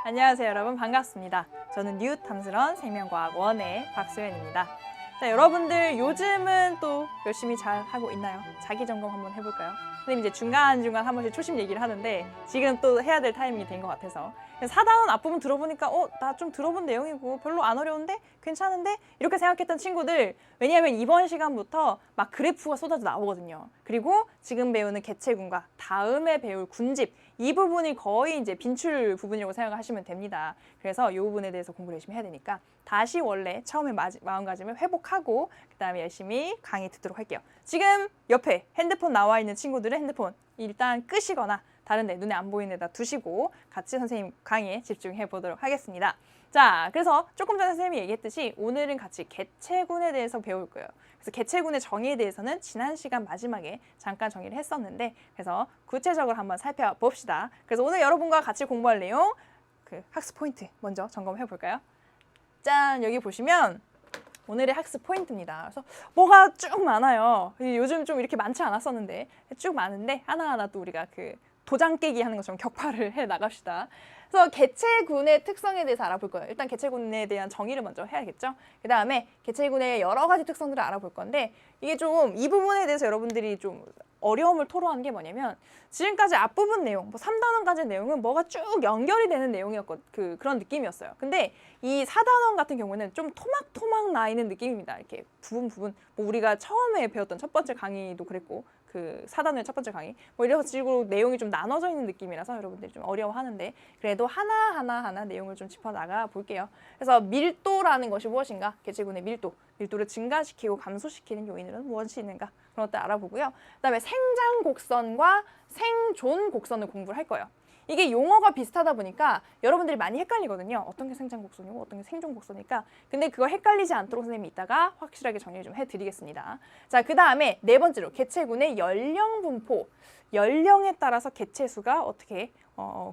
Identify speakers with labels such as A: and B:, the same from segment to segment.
A: 안녕하세요 여러분, 반갑습니다. 저는 뉴 탐스런 생명과학원의 박소연입니다. 자, 여러분들 요즘은 또 열심히 잘 하고 있나요? 자기 점검 한번 해볼까요? 선생님 이제 중간중간 한 번씩 초심 얘기를 하는데 지금 또 해야 될 타이밍이 된 것 같아서 4단원 앞부분 들어보니까 나 좀 들어본 내용이고 별로 안 어려운데? 괜찮은데? 이렇게 생각했던 친구들, 왜냐하면 이번 시간부터 막 그래프가 쏟아져 나오거든요. 그리고 지금 배우는 개체군과 다음에 배울 군집, 이 부분이 거의 이제 빈출 부분이라고 생각하시면 됩니다. 그래서 이 부분에 대해서 공부를 열심히 해야 되니까 다시 원래 처음에 마음가짐을 회복하고 그 다음에 열심히 강의 듣도록 할게요. 지금 옆에 핸드폰 나와 있는 친구들은 핸드폰 일단 끄시거나 다른 데 눈에 안 보이는 데다 두시고 같이 선생님 강의에 집중해 보도록 하겠습니다. 자, 그래서 조금 전에 선생님이 얘기했듯이 오늘은 같이 개체군에 대해서 배울 거예요. 그래서 개체군의 정의에 대해서는 지난 시간 마지막에 잠깐 정의를 했었는데, 그래서 구체적으로 한번 살펴봅시다. 그래서 오늘 여러분과 같이 공부할 내용, 그 학습 포인트 먼저 점검해 볼까요? 짠! 여기 보시면 오늘의 학습 포인트입니다. 그래서 뭐가 쭉 많아요. 요즘 좀 이렇게 많지 않았었는데 쭉 많은데 하나하나 또 우리가 그 도장 깨기 하는 것처럼 격파를 해 나갑시다. 그래서 개체군의 특성에 대해서 알아볼 거예요. 일단 개체군에 대한 정의를 먼저 해야겠죠. 그 다음에 개체군의 여러 가지 특성들을 알아볼 건데, 이게 좀 이 부분에 대해서 여러분들이 좀 어려움을 토로하는 게 뭐냐면, 지금까지 앞부분 내용, 3단원까지 내용은 뭐가 쭉 연결이 되는 내용이었고 그런 느낌이었어요. 근데 이 4단원 같은 경우는 좀 토막토막 나 있는 느낌입니다. 이렇게 부분 뭐 우리가 처음에 배웠던 첫 번째 강의도 그랬고, 그 4단원의 첫 번째 강의 이런 식으로 내용이 좀 나눠져 있는 느낌이라서 여러분들이 좀 어려워하는데, 그래도 하나하나 내용을 좀 짚어나가 볼게요. 그래서 밀도라는 것이 무엇인가? 개체군의 밀도를 증가시키고 감소시키는 요인은 무엇이 있는가? 그런 것들 알아보고요. 그다음에 생장 곡선과 생존 곡선을 공부를 할 거예요. 이게 용어가 비슷하다 보니까 여러분들이 많이 헷갈리거든요. 어떤 게 생장 곡선이고 어떤 게 생존 곡선일까? 근데 그거 헷갈리지 않도록 선생님이 이따가 확실하게 정리를 좀 해드리겠습니다. 자, 그 다음에 네 번째로 개체군의 연령 분포. 연령에 따라서 개체수가 어떻게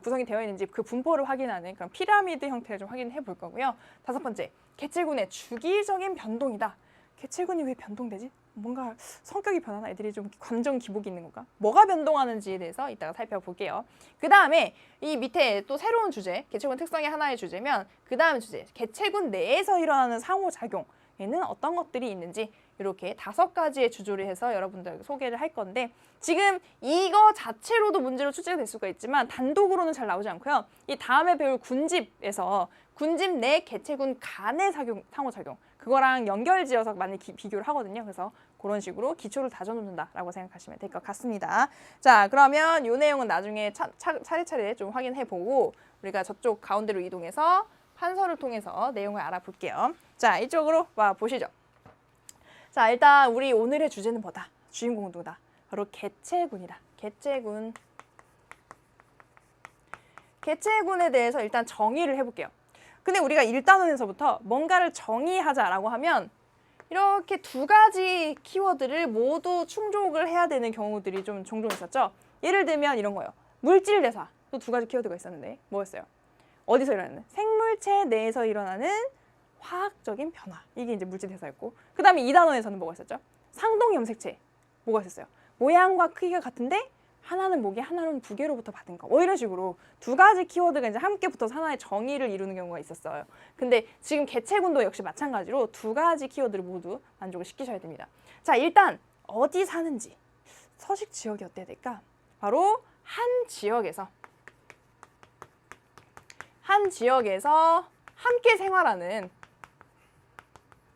A: 구성이 되어 있는지 그 분포를 확인하는 그런 피라미드 형태를 좀 확인해 볼 거고요. 다섯 번째, 개체군의 주기적인 변동이다. 개체군이 왜 변동되지? 뭔가 성격이 변하나? 애들이 좀 감정 기복이 있는 건가? 뭐가 변동하는지에 대해서 이따가 살펴볼게요. 그 다음에 이 밑에 또 새로운 주제, 개체군 특성의 하나의 주제면 그 다음 주제, 개체군 내에서 일어나는 상호작용에는 어떤 것들이 있는지, 이렇게 5가지의 주조를 해서 여러분들 소개를 할 건데, 지금 이거 자체로도 문제로 출제가 될 수가 있지만 단독으로는 잘 나오지 않고요. 이 다음에 배울 군집에서 군집 내 개체군 간의 상호작용, 그거랑 연결지어서 많이 비교를 하거든요. 그래서 그런 식으로 기초를 다져놓는다라고 생각하시면 될 것 같습니다. 자, 그러면 이 내용은 나중에 차례차례 좀 확인해보고 우리가 저쪽 가운데로 이동해서 판서를 통해서 내용을 알아볼게요. 자, 이쪽으로 와 보시죠. 자, 일단 우리 오늘의 주제는 뭐다? 주인공은 누구다? 바로 개체군이다. 개체군에 대해서 일단 정의를 해볼게요. 근데 우리가 1단원에서부터 뭔가를 정의하자라고 하면 이렇게 2가지 키워드를 모두 충족을 해야 되는 경우들이 좀 종종 있었죠. 예를 들면 이런 거예요. 물질대사. 또 2가지 키워드가 있었는데 뭐였어요? 어디서 일어나는? 생물체 내에서 일어나는 화학적인 변화. 이게 이제 물질대사였고, 그 다음에 2단원에서는 뭐가 있었죠? 상동염색체. 뭐가 있었어요? 모양과 크기가 같은데 하나는 모기, 하나는 부계로부터 받은 거. 이런 식으로 2가지 키워드가 이제 함께 붙어서 하나의 정의를 이루는 경우가 있었어요. 근데 지금 개체군도 역시 마찬가지로 2가지 키워드를 모두 만족을 시키셔야 됩니다. 자, 일단 어디 사는지, 서식 지역이 어때야 될까? 바로 한 지역에서 함께 생활하는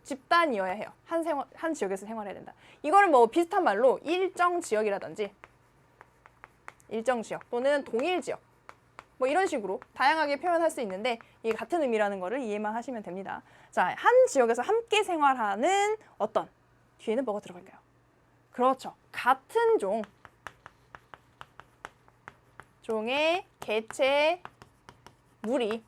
A: 집단이어야 해요. 한 지역에서 생활해야 된다. 이거는 뭐 비슷한 말로 일정 지역이라든지 일정 지역 또는 동일 지역, 뭐 이런 식으로 다양하게 표현할 수 있는데, 이게 같은 의미라는 거를 이해만 하시면 됩니다. 자, 한 지역에서 함께 생활하는 어떤, 뒤에는 뭐가 들어갈까요? 그렇죠. 같은 종의 개체, 무리,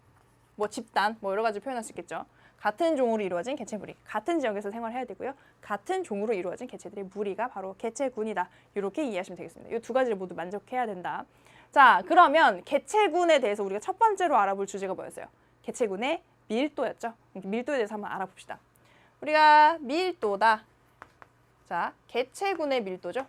A: 뭐 집단, 뭐 여러 가지 표현할 수 있겠죠. 같은 종으로 이루어진 개체 무리, 같은 지역에서 생활해야 되고요. 같은 종으로 이루어진 개체들의 무리가 바로 개체군이다. 이렇게 이해하시면 되겠습니다. 이 2가지를 모두 만족해야 된다. 자, 그러면 개체군에 대해서 우리가 첫 번째로 알아볼 주제가 뭐였어요? 개체군의 밀도였죠. 밀도에 대해서 한번 알아봅시다. 우리가 밀도다. 자, 개체군의 밀도죠.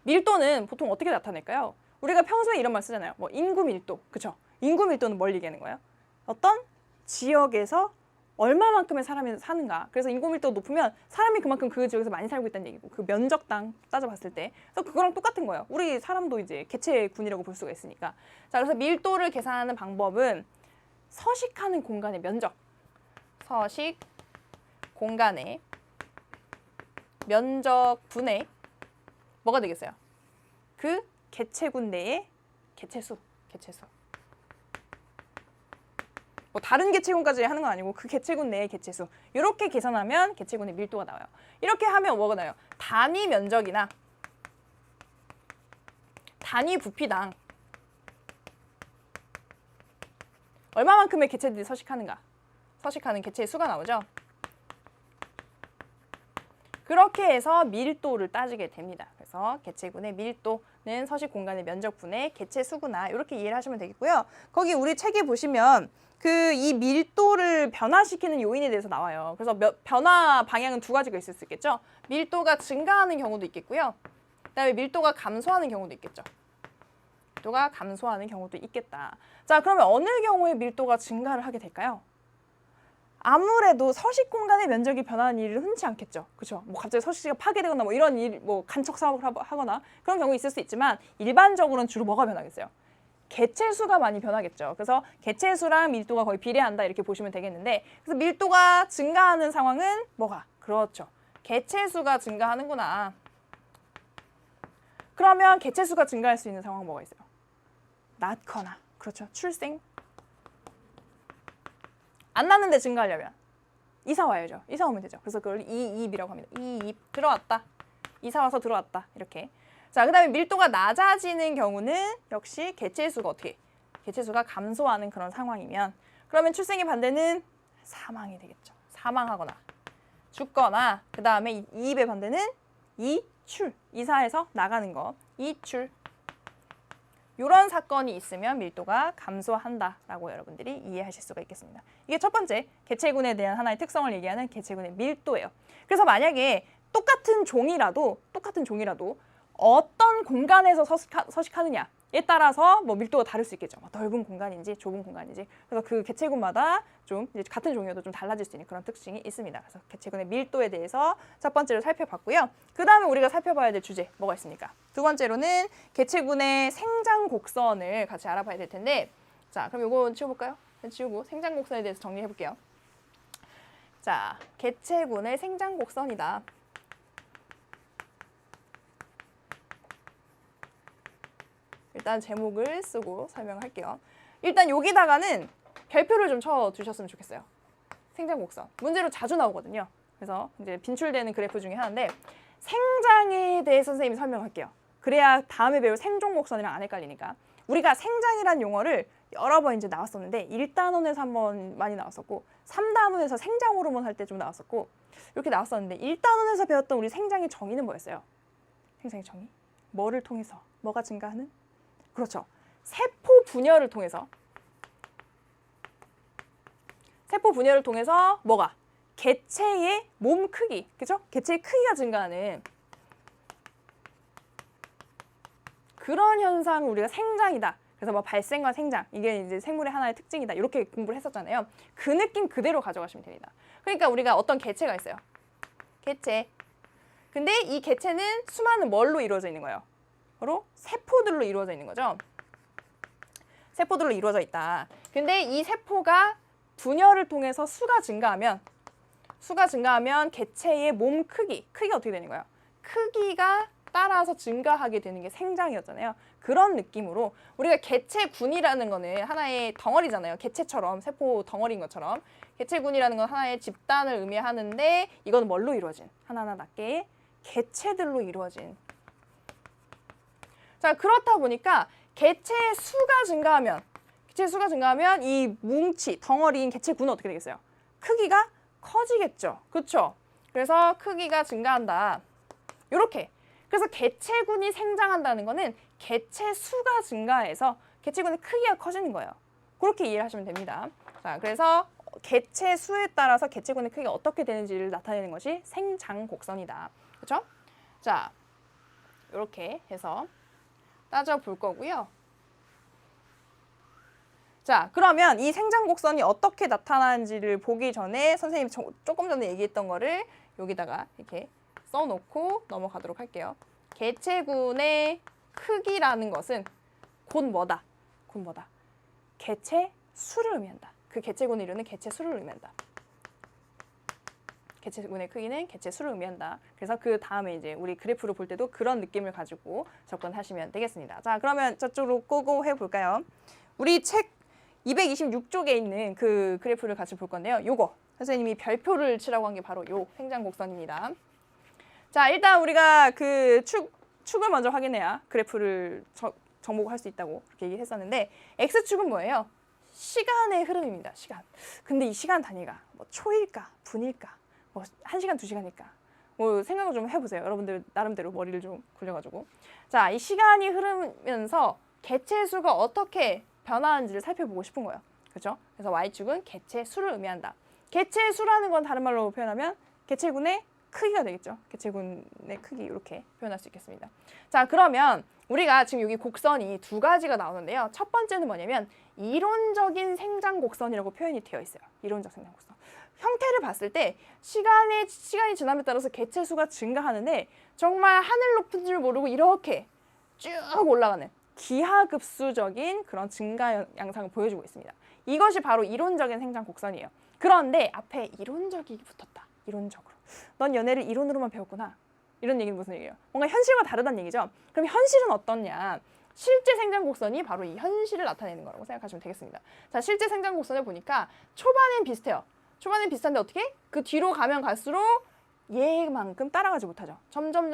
A: 밀도는 보통 어떻게 나타낼까요? 우리가 평소에 이런 말 쓰잖아요. 뭐 인구 밀도, 그쵸? 인구 밀도는 뭘 얘기하는 거예요? 어떤 지역에서 얼마만큼의 사람이 사는가. 그래서 인구 밀도가 높으면 사람이 그만큼 그 지역에서 많이 살고 있다는 얘기고, 그 면적당 따져봤을 때. 그래서 그거랑 똑같은 거예요. 우리 사람도 이제 개체군이라고 볼 수가 있으니까. 자, 그래서 밀도를 계산하는 방법은 서식하는 공간의 면적, 서식 공간의 면적분의 뭐가 되겠어요? 그 개체군 내의 개체수. 뭐 다른 개체군까지 하는 건 아니고 그 개체군 내의 개체수. 이렇게 계산하면 개체군의 밀도가 나와요. 이렇게 하면 뭐가 나요? 단위 면적이나 단위 부피당 얼마만큼의 개체들이 서식하는가. 서식하는 개체의 수가 나오죠. 그렇게 해서 밀도를 따지게 됩니다. 그래서 개체군의 밀도는 서식 공간의 면적분의 개체 수구나 이렇게 이해를 하시면 되겠고요. 거기 우리 책에 보시면 그 이 밀도를 변화시키는 요인에 대해서 나와요. 그래서 변화 방향은 두 가지가 있을 수 있겠죠. 밀도가 증가하는 경우도 있겠고요. 그다음에 밀도가 감소하는 경우도 있겠죠. 밀도가 감소하는 경우도 있겠다. 자, 그러면 어느 경우에 밀도가 증가를 하게 될까요? 아무래도 서식 공간의 면적이 변하는 일은 흔치 않겠죠. 그렇죠? 뭐 갑자기 서식지가 파괴되거나 뭐 이런 일, 뭐 간척 사업을 하거나 그런 경우 있을 수 있지만 일반적으로는 주로 뭐가 변하겠어요? 개체 수가 많이 변하겠죠. 그래서 개체 수랑 밀도가 거의 비례한다 이렇게 보시면 되겠는데, 그래서 밀도가 증가하는 상황은 뭐가? 그렇죠. 개체 수가 증가하는구나. 그러면 개체 수가 증가할 수 있는 상황은 뭐가 있어요? 낳거나, 그렇죠. 출생. 안 낳는데 증가하려면 이사 와야죠. 이사 오면 되죠. 그래서 그걸 이입이라고 합니다. 이입, 들어왔다. 이사 와서 들어왔다. 이렇게. 자, 그 다음에 밀도가 낮아지는 경우는 역시 개체수가 어떻게? 개체수가 감소하는 그런 상황이면, 그러면 출생의 반대는 사망이 되겠죠. 사망하거나 죽거나, 그 다음에 이입의 반대는 이출. 이사해서 나가는 거. 이출. 이런 사건이 있으면 밀도가 감소한다라고 여러분들이 이해하실 수가 있겠습니다. 이게 첫 번째, 개체군에 대한 하나의 특성을 얘기하는 개체군의 밀도예요. 그래서 만약에 똑같은 종이라도 어떤 공간에서 서식하느냐에 따라서 뭐 밀도가 다를 수 있겠죠. 뭐 넓은 공간인지 좁은 공간인지. 그래서 그 개체군마다 좀 이제 같은 종이어도 좀 달라질 수 있는 그런 특징이 있습니다. 그래서 개체군의 밀도에 대해서 첫 번째로 살펴봤고요. 그 다음에 우리가 살펴봐야 될 주제 뭐가 있습니까? 두 번째로는 개체군의 생장 곡선을 같이 알아봐야 될 텐데, 자, 그럼 이거 치워볼까요? 치우고 생장 곡선에 대해서 정리해볼게요. 자, 개체군의 생장 곡선이다. 일단 제목을 쓰고 설명할게요. 일단 여기다가는 별표를 좀 쳐주셨으면 좋겠어요. 생장곡선. 문제로 자주 나오거든요. 그래서 이제 빈출되는 그래프 중에 하나인데, 생장에 대해서 선생님이 설명할게요. 그래야 다음에 배울 생종곡선이랑 안 헷갈리니까. 우리가 생장이란 용어를 여러 번 이제 나왔었는데 1단원에서 한번 많이 나왔었고 3단원에서 생장 호르몬 할 때 좀 나왔었고 이렇게 나왔었는데, 1단원에서 배웠던 우리 생장의 정의는 뭐였어요? 생장의 정의? 뭐를 통해서? 뭐가 증가하는? 그렇죠. 세포 분열을 통해서. 세포 분열을 통해서 뭐가? 개체의 몸 크기, 그죠? 개체의 크기가 증가하는 그런 현상을 우리가 생장이다. 그래서 뭐 발생과 생장, 이게 이제 생물의 하나의 특징이다. 이렇게 공부를 했었잖아요. 그 느낌 그대로 가져가시면 됩니다. 그러니까 우리가 어떤 개체가 있어요. 개체. 근데 이 개체는 수많은 뭘로 이루어져 있는 거예요? 바로 세포들로 이루어져 있는 거죠. 세포들로 이루어져 있다. 근데 이 세포가 분열을 통해서 수가 증가하면 개체의 몸 크기가 어떻게 되는 거예요? 크기가 따라서 증가하게 되는 게 생장이었잖아요. 그런 느낌으로 우리가 개체군이라는 거는 하나의 덩어리잖아요. 개체처럼, 세포 덩어리인 것처럼. 개체군이라는 건 하나의 집단을 의미하는데, 이건 뭘로 이루어진? 하나하나 낮게 개체들로 이루어진. 자, 그렇다 보니까 개체 수가 증가하면 이 뭉치, 덩어리인 개체군은 어떻게 되겠어요? 크기가 커지겠죠. 그렇죠? 그래서 크기가 증가한다. 이렇게. 그래서 개체군이 생장한다는 거는 개체 수가 증가해서 개체군의 크기가 커지는 거예요. 그렇게 이해를 하시면 됩니다. 자, 그래서 개체 수에 따라서 개체군의 크기가 어떻게 되는지를 나타내는 것이 생장 곡선이다. 그렇죠? 자, 이렇게 해서 따져볼 거고요. 자, 그러면 이 생장곡선이 어떻게 나타나는지를 보기 전에 선생님이 조금 전에 얘기했던 거를 여기다가 이렇게 써놓고 넘어가도록 할게요. 개체군의 크기라는 것은 곧 뭐다? 곧 뭐다? 개체 수를 의미한다. 그 개체군을 이루는 개체 수를 의미한다. 개체군의 크기는 개체 수를 의미한다. 그래서 그 다음에 이제 우리 그래프를 볼 때도 그런 느낌을 가지고 접근하시면 되겠습니다. 자, 그러면 저쪽으로 꼬고 해볼까요? 우리 책 226쪽에 있는 그 그래프를 같이 볼 건데요. 요거 선생님이 별표를 치라고 한 게 바로 요 생장곡선입니다. 자, 일단 우리가 그 축을 먼저 확인해야 그래프를 정복할 수 있다고 그렇게 얘기했었는데 X축은 뭐예요? 시간의 흐름입니다. 시간. 근데 이 시간 단위가 뭐 초일까, 분일까, 뭐 1시간, 2시간일까? 뭐 생각을 좀 해보세요. 여러분들 나름대로 머리를 좀 굴려가지고. 자, 이 시간이 흐르면서 개체수가 어떻게 변화하는지를 살펴보고 싶은 거예요. 그렇죠? 그래서 Y축은 개체수를 의미한다. 개체수라는 건 다른 말로 표현하면 개체군의 크기가 되겠죠. 개체군의 크기 이렇게 표현할 수 있겠습니다. 자, 그러면 우리가 지금 여기 곡선이 두 가지가 나오는데요. 첫 번째는 뭐냐면 이론적인 생장곡선이라고 표현이 되어 있어요. 이론적 생장곡선. 형태를 봤을 때 시간이 지남에 따라서 개체수가 증가하는데 정말 하늘 높은 줄 모르고 이렇게 쭉 올라가는 기하급수적인 그런 증가 양상을 보여주고 있습니다. 이것이 바로 이론적인 생장곡선이에요. 그런데 앞에 이론적이 붙었다. 이론적으로. 넌 연애를 이론으로만 배웠구나. 이런 얘기는 무슨 얘기예요? 뭔가 현실과 다르다는 얘기죠. 그럼 현실은 어떻냐? 실제 생장곡선이 바로 이 현실을 나타내는 거라고 생각하시면 되겠습니다. 자, 실제 생장곡선을 보니까 초반엔 비슷해요. 초반엔 비슷한데 어떻게? 그 뒤로 가면 갈수록 얘만큼 따라가지 못하죠. 점점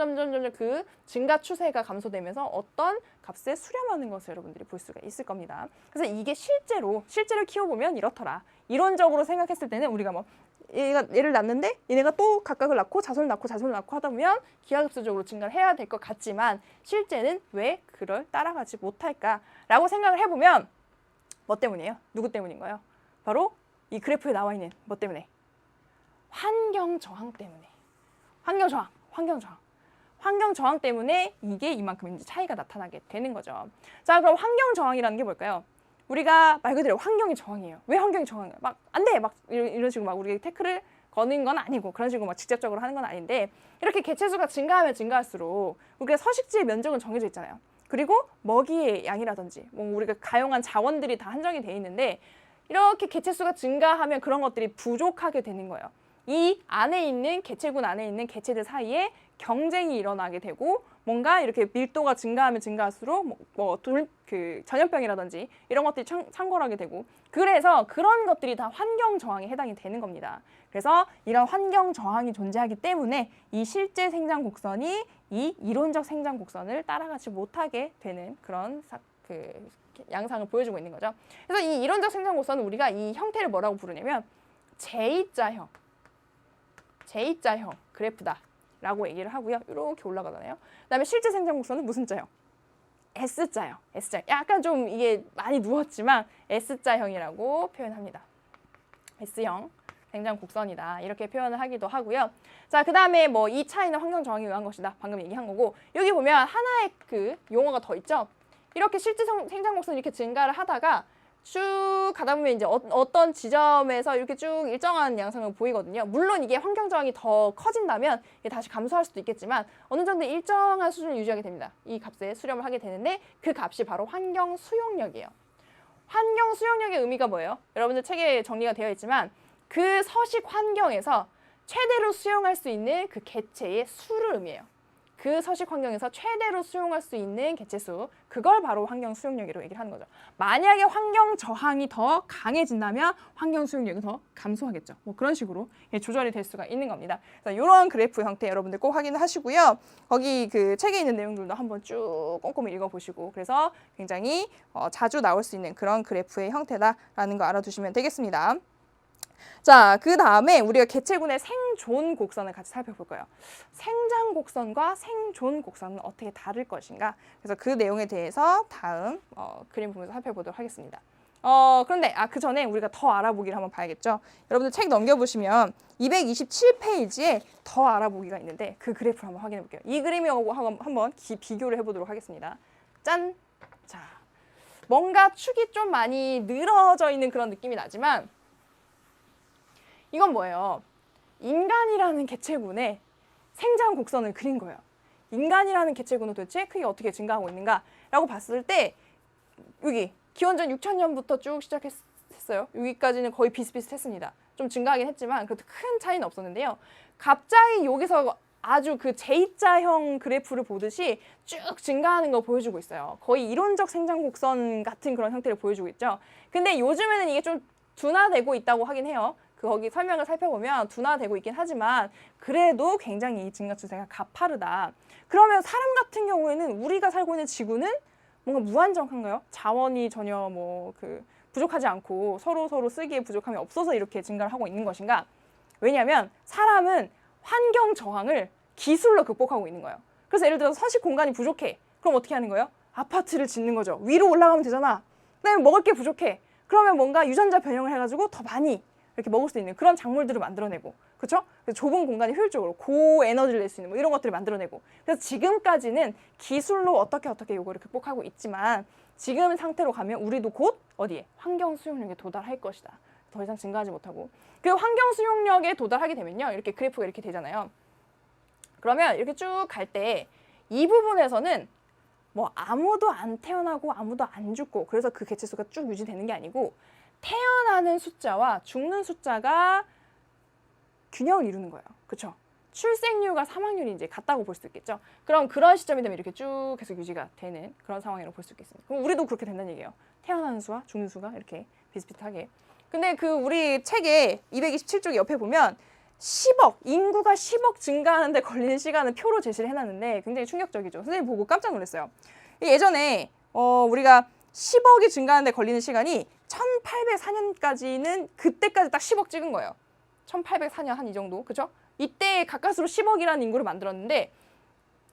A: 그 증가 추세가 감소되면서 어떤 값에 수렴하는 것을 여러분들이 볼 수가 있을 겁니다. 그래서 이게 실제로 키워보면 이렇더라. 이론적으로 생각했을 때는 우리가 뭐 얘를 낳는데 얘네가 또 각각을 낳고 자손을 낳고 하다 보면 기하급수적으로 증가를 해야 될 것 같지만 실제는 왜 그걸 따라가지 못할까라고 생각을 해보면 뭐 때문이에요? 누구 때문인가요? 바로 이 그래프에 나와 있는 뭐 때문에? 환경 저항 때문에. 환경 저항 때문에 이게 이만큼 이제 차이가 나타나게 되는 거죠. 자, 그럼 환경 저항이라는 게 뭘까요? 우리가 말 그대로 환경이 저항이에요. 왜 환경이 저항이에요? 막 안 돼! 막 이런 식으로 막 우리가 태클을 거는 건 아니고 그런 식으로 막 직접적으로 하는 건 아닌데 이렇게 개체수가 증가하면 증가할수록 우리가 서식지의 면적은 정해져 있잖아요. 그리고 먹이의 양이라든지 뭐 우리가 가용한 자원들이 다 한정이 돼 있는데 이렇게 개체수가 증가하면 그런 것들이 부족하게 되는 거예요. 이 안에 있는 개체군 안에 있는 개체들 사이에 경쟁이 일어나게 되고 뭔가 이렇게 밀도가 증가하면 증가할수록 전염병이라든지 이런 것들이 창궐하게 되고 그래서 그런 것들이 다 환경 저항에 해당이 되는 겁니다. 그래서 이런 환경 저항이 존재하기 때문에 이 실제 생장 곡선이 이 이론적 생장 곡선을 따라가지 못하게 되는 그런 양상을 보여주고 있는 거죠. 그래서 이 이론적 생장 곡선은 우리가 이 형태를 뭐라고 부르냐면 J자형 그래프다 라고 얘기를 하고요. 이렇게 올라가잖아요. 그다음에 실제 생장 곡선은 무슨 자형? S자형. 약간 좀 이게 많이 누웠지만 S자형이라고 표현합니다. S형 생장 곡선이다. 이렇게 표현을 하기도 하고요. 자, 그다음에 뭐 이 차이는 환경 저항에 의한 것이다. 방금 얘기한 거고 여기 보면 하나의 그 용어가 더 있죠. 이렇게 실제 생장 곡선이 이렇게 증가를 하다가 쭉 가다 보면 이제 어떤 지점에서 이렇게 쭉 일정한 양상을 보이거든요. 물론 이게 환경 저항이 더 커진다면 이게 다시 감소할 수도 있겠지만 어느 정도 일정한 수준을 유지하게 됩니다. 이 값에 수렴을 하게 되는데 그 값이 바로 환경 수용력이에요. 환경 수용력의 의미가 뭐예요? 여러분들 책에 정리가 되어 있지만 그 서식 환경에서 최대로 수용할 수 있는 그 개체의 수를 의미해요. 그 서식 환경에서 최대로 수용할 수 있는 개체수, 그걸 바로 환경 수용력이라고 얘기를 하는 거죠. 만약에 환경 저항이 더 강해진다면 환경 수용력이 더 감소하겠죠. 뭐 그런 식으로 조절이 될 수가 있는 겁니다. 그래서 이런 그래프 형태 여러분들 꼭 확인하시고요. 거기 그 책에 있는 내용들도 한번 쭉 꼼꼼히 읽어보시고 그래서 굉장히 자주 나올 수 있는 그런 그래프의 형태다라는 거 알아두시면 되겠습니다. 자, 그 다음에 우리가 개체군의 생존 곡선을 같이 살펴볼 거예요. 생장 곡선과 생존 곡선은 어떻게 다를 것인가? 그래서 그 내용에 대해서 다음 그림 보면서 살펴보도록 하겠습니다. 그런데 그 전에 우리가 더 알아보기를 한번 봐야겠죠. 여러분들 책 넘겨보시면 227페이지에 더 알아보기가 있는데 그 그래프를 한번 확인해 볼게요. 이 그림하고 한번 비교를 해보도록 하겠습니다.
B: 짠! 자, 뭔가 축이 좀 많이 늘어져 있는 그런 느낌이 나지만 이건 뭐예요? 인간이라는 개체군의 생장 곡선을 그린 거예요. 인간이라는 개체군은 도대체 크기가 어떻게 증가하고 있는가라고 봤을 때 여기 기원전 6,000년부터 쭉 시작했어요. 여기까지는 거의 비슷비슷했습니다. 좀 증가하긴 했지만 그래도 큰 차이는 없었는데요. 갑자기 여기서 아주 그 J자형 그래프를 보듯이 쭉 증가하는 거 보여주고 있어요. 거의 이론적 생장 곡선 같은 그런 형태를 보여주고 있죠. 근데 요즘에는 이게 좀 둔화되고 있다고 하긴 해요. 거기 설명을 살펴보면 둔화되고 있긴 하지만 그래도 굉장히 이 증가 추세가 가파르다. 그러면 사람 같은 경우에는 우리가 살고 있는 지구는 뭔가 무한정한가요? 자원이 전혀 부족하지 않고 서로 쓰기에 부족함이 없어서 이렇게 증가를 하고 있는 것인가? 왜냐하면 사람은 환경 저항을 기술로 극복하고 있는 거예요. 그래서 예를 들어서 서식 공간이 부족해. 그럼 어떻게 하는 거예요? 아파트를 짓는 거죠. 위로 올라가면 되잖아. 그다음에 먹을 게 부족해. 그러면 뭔가 유전자 변형을 해가지고 더 많이 이렇게 먹을 수 있는 그런 작물들을 만들어내고, 그렇죠? 좁은 공간에 효율적으로 고에너지를 낼 수 있는 이런 것들을 만들어내고. 그래서 지금까지는 기술로 어떻게 요거를 극복하고 있지만 지금 상태로 가면 우리도 곧 어디에? 환경 수용력에 도달할 것이다. 더 이상 증가하지 못하고. 그 환경 수용력에 도달하게 되면요, 이렇게 그래프가 이렇게 되잖아요. 그러면 이렇게 쭉 갈 때 이 부분에서는 뭐 아무도 안 태어나고 아무도 안 죽고 그래서 그 개체수가 쭉 유지되는 게 아니고 태어나는 숫자와 죽는 숫자가 균형을 이루는 거예요. 그렇죠? 출생률과 사망률이 이제 같다고 볼 수 있겠죠. 그럼 그런 시점이 되면 이렇게 쭉 계속 유지가 되는 그런 상황이라고 볼 수 있겠습니다. 그럼 우리도 그렇게 된다는 얘기예요. 태어나는 수와 죽는 수가 이렇게 비슷비슷하게. 근데 그 우리 책에 227쪽 옆에 보면 10억, 인구가 10억 증가하는데 걸리는 시간을 표로 제시를 해놨는데 굉장히 충격적이죠. 선생님 보고 깜짝 놀랐어요. 예전에 우리가 10억이 증가하는데 걸리는 시간이 1804년까지는 그때까지 딱 10억 찍은 거예요. 1804년 한 이 정도, 그죠? 이때 가까스로 10억이라는 인구를 만들었는데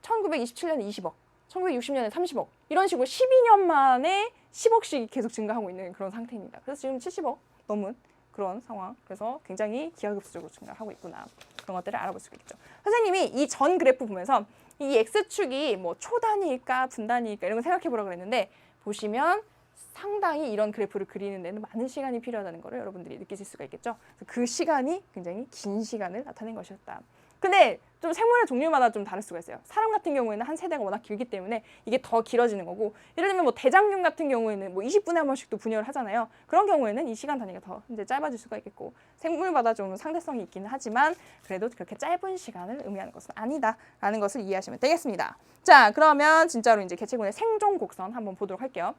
B: 1927년에 20억, 1960년에 30억 이런 식으로 12년 만에 10억씩 계속 증가하고 있는 그런 상태입니다. 그래서 지금 70억 넘은 그런 상황. 그래서 굉장히 기하급수적으로 증가하고 있구나. 그런 것들을 알아볼 수 있겠죠. 선생님이 이 전 그래프 보면서 이 X축이 뭐 초단위일까 분단위일까 이런 거 생각해 보라고 그랬는데 보시면 상당히 이런 그래프를 그리는 데는 많은 시간이 필요하다는 것을 여러분들이 느끼실 수가 있겠죠. 그 시간이 굉장히 긴 시간을 나타낸 것이었다. 근데 좀 생물의 종류마다 좀 다를 수가 있어요. 사람 같은 경우에는 한 세대가 워낙 길기 때문에 이게 더 길어지는 거고, 예를 들면 뭐 대장균 같은 경우에는 뭐 20분에 한 번씩도 분열을 하잖아요. 그런 경우에는 이 시간 단위가 더 이제 짧아질 수가 있겠고, 생물마다 좀 상대성이 있기는 하지만 그래도 그렇게 짧은 시간을 의미하는 것은 아니다라는 것을 이해하시면 되겠습니다. 자, 그러면 진짜로 이제 개체군의 생존 곡선 한번 보도록 할게요.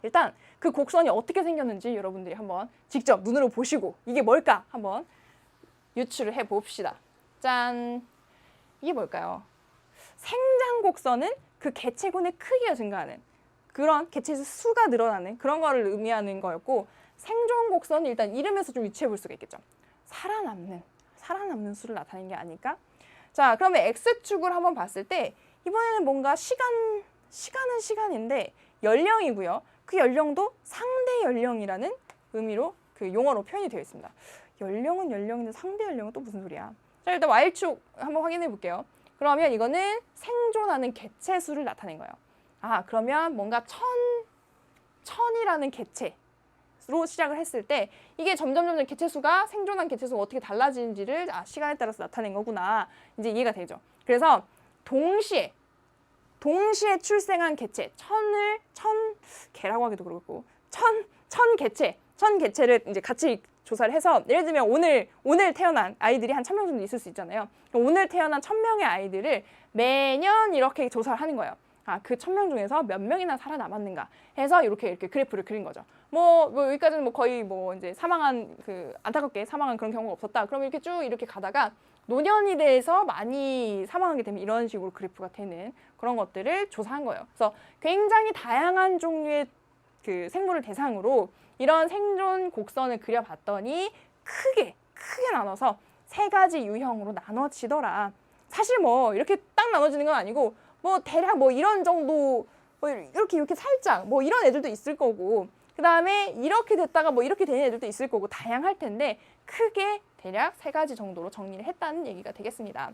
B: 일단 그 곡선이 어떻게 생겼는지 여러분들이 한번 직접 눈으로 보시고 이게 뭘까 한번 유추를 해봅시다. 짠! 이게 뭘까요? 생장 곡선은 그 개체군의 크기가 증가하는 그런 개체수 수가 늘어나는 그런 거를 의미하는 거였고, 생존 곡선은 일단 이름에서 좀 유추해 볼 수가 있겠죠. 살아남는 수를 나타내는 게 아닐까? 자, 그러면 X축을 한번 봤을 때 이번에는 뭔가 시간은 시간인데 연령이고요. 그 연령도 상대 연령이라는 의미로 그 용어로 표현이 되어 있습니다. 연령은 연령인데 상대 연령은 또 무슨 소리야? 자, 일단 Y축 한번 확인해 볼게요. 그러면 이거는 생존하는 개체수를 나타낸 거예요. 아, 그러면 뭔가 천이라는 개체로 시작을 했을 때 이게 점점 개체수가 생존한 개체수가 어떻게 달라지는지를 시간에 따라서 나타낸 거구나. 이제 이해가 되죠. 그래서 동시에 출생한 개체, 개라고 하기도 그렇고, 천 개체를 이제 같이 조사를 해서, 예를 들면 오늘 태어난 아이들이 한 1,000명 정도 있을 수 있잖아요. 오늘 태어난 1,000명의 아이들을 매년 이렇게 조사를 하는 거예요. 아, 그 1,000명 중에서 몇 명이나 살아남았는가 해서 이렇게 그래프를 그린 거죠. 뭐 여기까지는 뭐 거의 뭐 이제 안타깝게 사망한 그런 경우가 없었다. 그럼 이렇게 쭉 이렇게 가다가 노년이 돼서 많이 사망하게 되면 이런 식으로 그래프가 되는 그런 것들을 조사한 거예요. 그래서 굉장히 다양한 종류의 그 생물을 대상으로 이런 생존 곡선을 그려봤더니 크게 나눠서 3가지 유형으로 나눠지더라. 사실 뭐 이렇게 딱 나눠지는 건 아니고 뭐 대략 뭐 이런 정도 뭐 이렇게 살짝 뭐 이런 애들도 있을 거고, 그 다음에 이렇게 됐다가 뭐 이렇게 되는 애들도 있을 거고 다양할 텐데 크게 대략 3가지 정도로 정리를 했다는 얘기가 되겠습니다.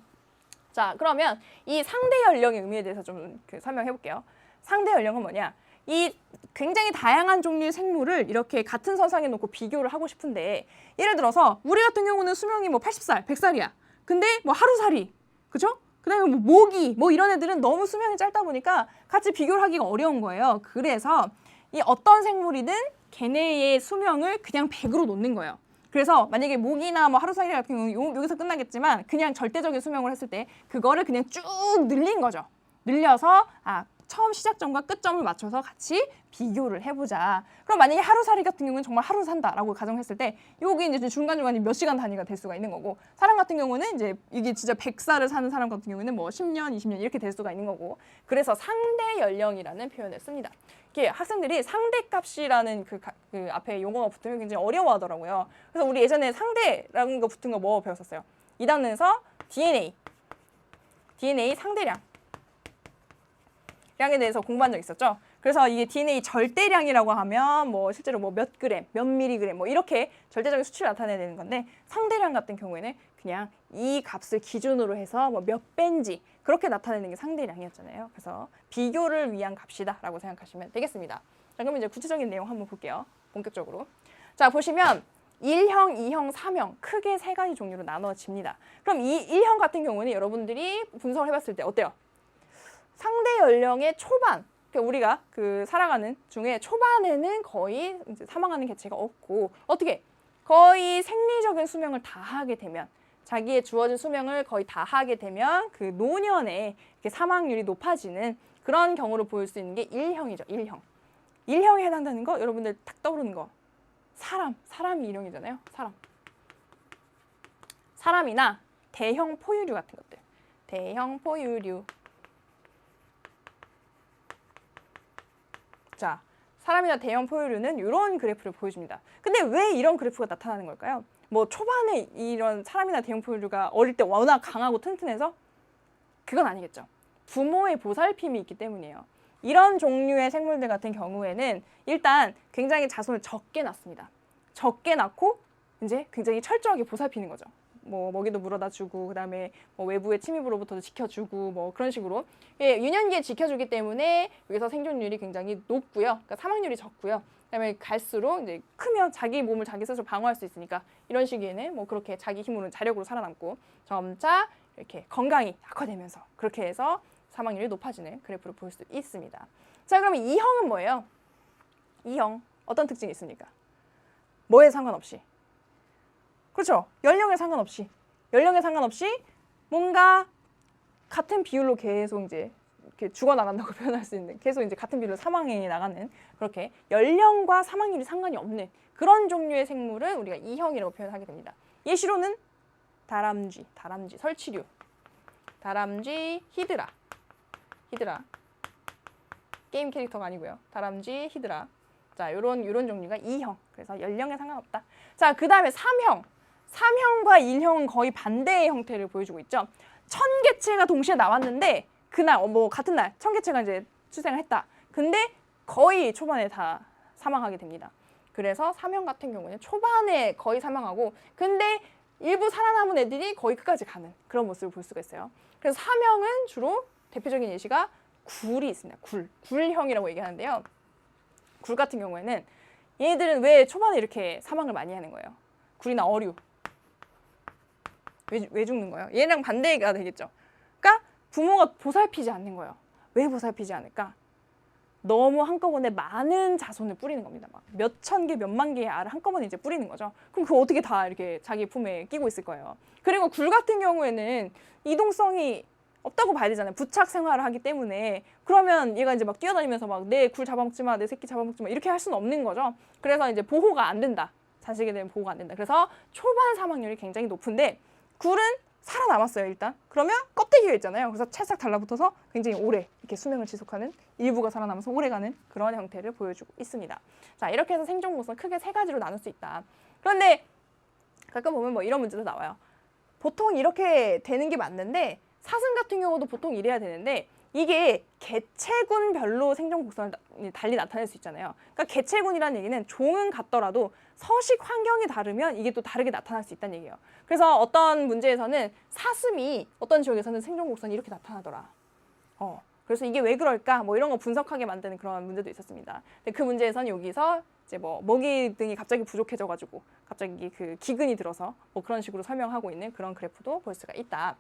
B: 자, 그러면 이 상대 연령의 의미에 대해서 좀 설명해 볼게요. 상대 연령은 뭐냐? 이 굉장히 다양한 종류의 생물을 이렇게 같은 선상에 놓고 비교를 하고 싶은데 예를 들어서 우리 같은 경우는 수명이 뭐 80살, 100살이야. 근데 뭐 하루살이, 그죠? 그다음에 뭐 모기, 뭐 이런 애들은 너무 수명이 짧다 보니까 같이 비교를 하기가 어려운 거예요. 그래서 이 어떤 생물이든 걔네의 수명을 그냥 100으로 놓는 거예요. 그래서 만약에 모기나 뭐 하루살이 같은 경우는 여기서 끝나겠지만 그냥 절대적인 수명을 했을 때 그거를 그냥 쭉 늘린 거죠. 늘려서 처음 시작점과 끝점을 맞춰서 같이 비교를 해보자. 그럼 만약에 하루살이 같은 경우는 정말 하루 산다라고 가정했을 때 여기 이제 중간중간에 몇 시간 단위가 될 수가 있는 거고 사람 같은 경우는 이제 이게 진짜 100살을 사는 사람 같은 경우에는 뭐 10년, 20년 이렇게 될 수가 있는 거고 그래서 상대 연령이라는 표현을 씁니다. 이게 학생들이 상대값이라는 그 앞에 용어가 붙으면 굉장히 어려워하더라고요. 그래서 우리 예전에 상대라는 거 붙은 거 뭐 배웠었어요? 2단원에서 DNA 상대량 량에 대해서 공부한 적 있었죠. 그래서 이게 DNA 절대량이라고 하면 뭐 실제로 뭐 몇 그램, 몇 미리그램 뭐 이렇게 절대적인 수치를 나타내야 되는 건데 상대량 같은 경우에는 그냥 이 값을 기준으로 해서 뭐 몇 배인지 그렇게 나타내는 게 상대량이었잖아요. 그래서 비교를 위한 값이다라고 생각하시면 되겠습니다. 자, 그럼 이제 구체적인 내용 한번 볼게요. 본격적으로. 자, 보시면 1형, 2형, 3형 크게 세 가지 종류로 나눠집니다. 그럼 이 1형 같은 경우는 여러분들이 분석을 해봤을 때 어때요? 상대 연령의 초반, 그러니까 우리가 그 살아가는 중에 초반에는 거의 이제 사망하는 개체가 없고 어떻게 거의 생리적인 수명을 다 하게 되면 자기의 주어진 수명을 거의 다 하게 되면 그 노년에 이렇게 사망률이 높아지는 그런 경우를 보일 수 있는 게 1형이죠. 1형. 1형에 해당되는 거 여러분들 딱 떠오르는 거 사람이 1형이잖아요. 사람이나 대형 포유류 같은 것들. 대형 포유류. 자, 사람이나 대형 포유류는 이런 그래프를 보여줍니다. 근데 왜 이런 그래프가 나타나는 걸까요? 뭐 초반에 이런 사람이나 대형 포유류가 어릴 때 워낙 강하고 튼튼해서? 그건 아니겠죠. 부모의 보살핌이 있기 때문이에요. 이런 종류의 생물들 같은 경우에는 일단 굉장히 자손을 적게 낳습니다. 적게 낳고 이제 굉장히 철저하게 보살피는 거죠. 뭐 먹이도 물어다 주고 그다음에 뭐 외부의 침입으로부터도 지켜주고 뭐 그런 식으로 유년기에 지켜주기 때문에 여기서 생존율이 굉장히 높고요. 그러니까 사망률이 적고요. 그다음에 갈수록 이제 크면 자기 몸을 자기 스스로 방어할 수 있으니까 이런 시기에는 뭐 그렇게 자기 힘으로 자력으로 살아남고 점차 이렇게 건강이 악화되면서 그렇게 해서 사망률이 높아지는 그래프를 볼 수 있습니다. 자, 그러면 2형은 뭐예요? 2형 어떤 특징이 있습니까? 뭐에 상관없이 그렇죠. 연령에 상관없이 뭔가 같은 비율로 계속 이제 이렇게 죽어나간다고 표현할 수 있는 계속 이제 같은 비율로 사망해 나가는 그렇게 연령과 사망률이 상관이 없는 그런 종류의 생물을 우리가 2형이라고 표현하게 됩니다. 예시로는 다람쥐, 설치류, 다람쥐, 히드라 게임 캐릭터가 아니고요. 다람쥐, 히드라. 자, 요런 종류가 2형. 그래서 연령에 상관없다. 자, 그다음에 3형과 1형은 거의 반대의 형태를 보여주고 있죠. 1000개체가 동시에 나왔는데 그날 뭐 같은 날 1000개체가 이제 출생을 했다. 근데 거의 초반에 다 사망하게 됩니다. 그래서 3형 같은 경우는 초반에 거의 사망하고 근데 일부 살아남은 애들이 거의 끝까지 가는 그런 모습을 볼 수가 있어요. 그래서 3형은 주로 대표적인 예시가 굴이 있습니다. 굴형이라고 얘기하는데요. 굴 같은 경우에는 얘네들은 왜 초반에 이렇게 사망을 많이 하는 거예요? 굴이나 어류. 왜 죽는 거예요? 얘랑 반대가 되겠죠. 그러니까 부모가 보살피지 않는 거예요. 왜 보살피지 않을까? 너무 한꺼번에 많은 자손을 뿌리는 겁니다. 막 몇천 개, 몇만 개의 알을 한꺼번에 이제 뿌리는 거죠. 그럼 그거 어떻게 다 이렇게 자기 품에 끼고 있을 거예요. 그리고 굴 같은 경우에는 이동성이 없다고 봐야 되잖아요. 부착 생활을 하기 때문에. 그러면 얘가 이제 막 뛰어다니면서 막 내 굴 잡아먹지 마, 내 새끼 잡아먹지 마 이렇게 할 수는 없는 거죠. 그래서 이제 보호가 안 된다. 자식에 대한 보호가 안 된다. 그래서 초반 사망률이 굉장히 높은데 굴은 살아남았어요, 일단. 그러면 껍데기가 있잖아요. 그래서 찰싹 달라붙어서 굉장히 오래 이렇게 수명을 지속하는 일부가 살아남아서 오래가는 그런 형태를 보여주고 있습니다. 자, 이렇게 해서 생존 공성은 크게 세 가지로 나눌 수 있다. 그런데 가끔 보면 뭐 이런 문제도 나와요. 보통 이렇게 되는 게 맞는데 사슴 같은 경우도 보통 이래야 되는데 이게 개체군별로 생존 곡선을 달리 나타낼 수 있잖아요. 그러니까 개체군이라는 얘기는 종은 같더라도 서식 환경이 다르면 이게 또 다르게 나타날 수 있다는 얘기예요. 그래서 어떤 문제에서는 사슴이 어떤 지역에서는 생존 곡선이 이렇게 나타나더라. 그래서 이게 왜 그럴까? 뭐 이런 거 분석하게 만드는 그런 문제도 있었습니다. 근데 그 문제에서는 여기서 이제 뭐 먹이 등이 갑자기 부족해져가지고 갑자기 그 기근이 들어서 뭐 그런 식으로 설명하고 있는 그런 그래프도 볼 수가 있다.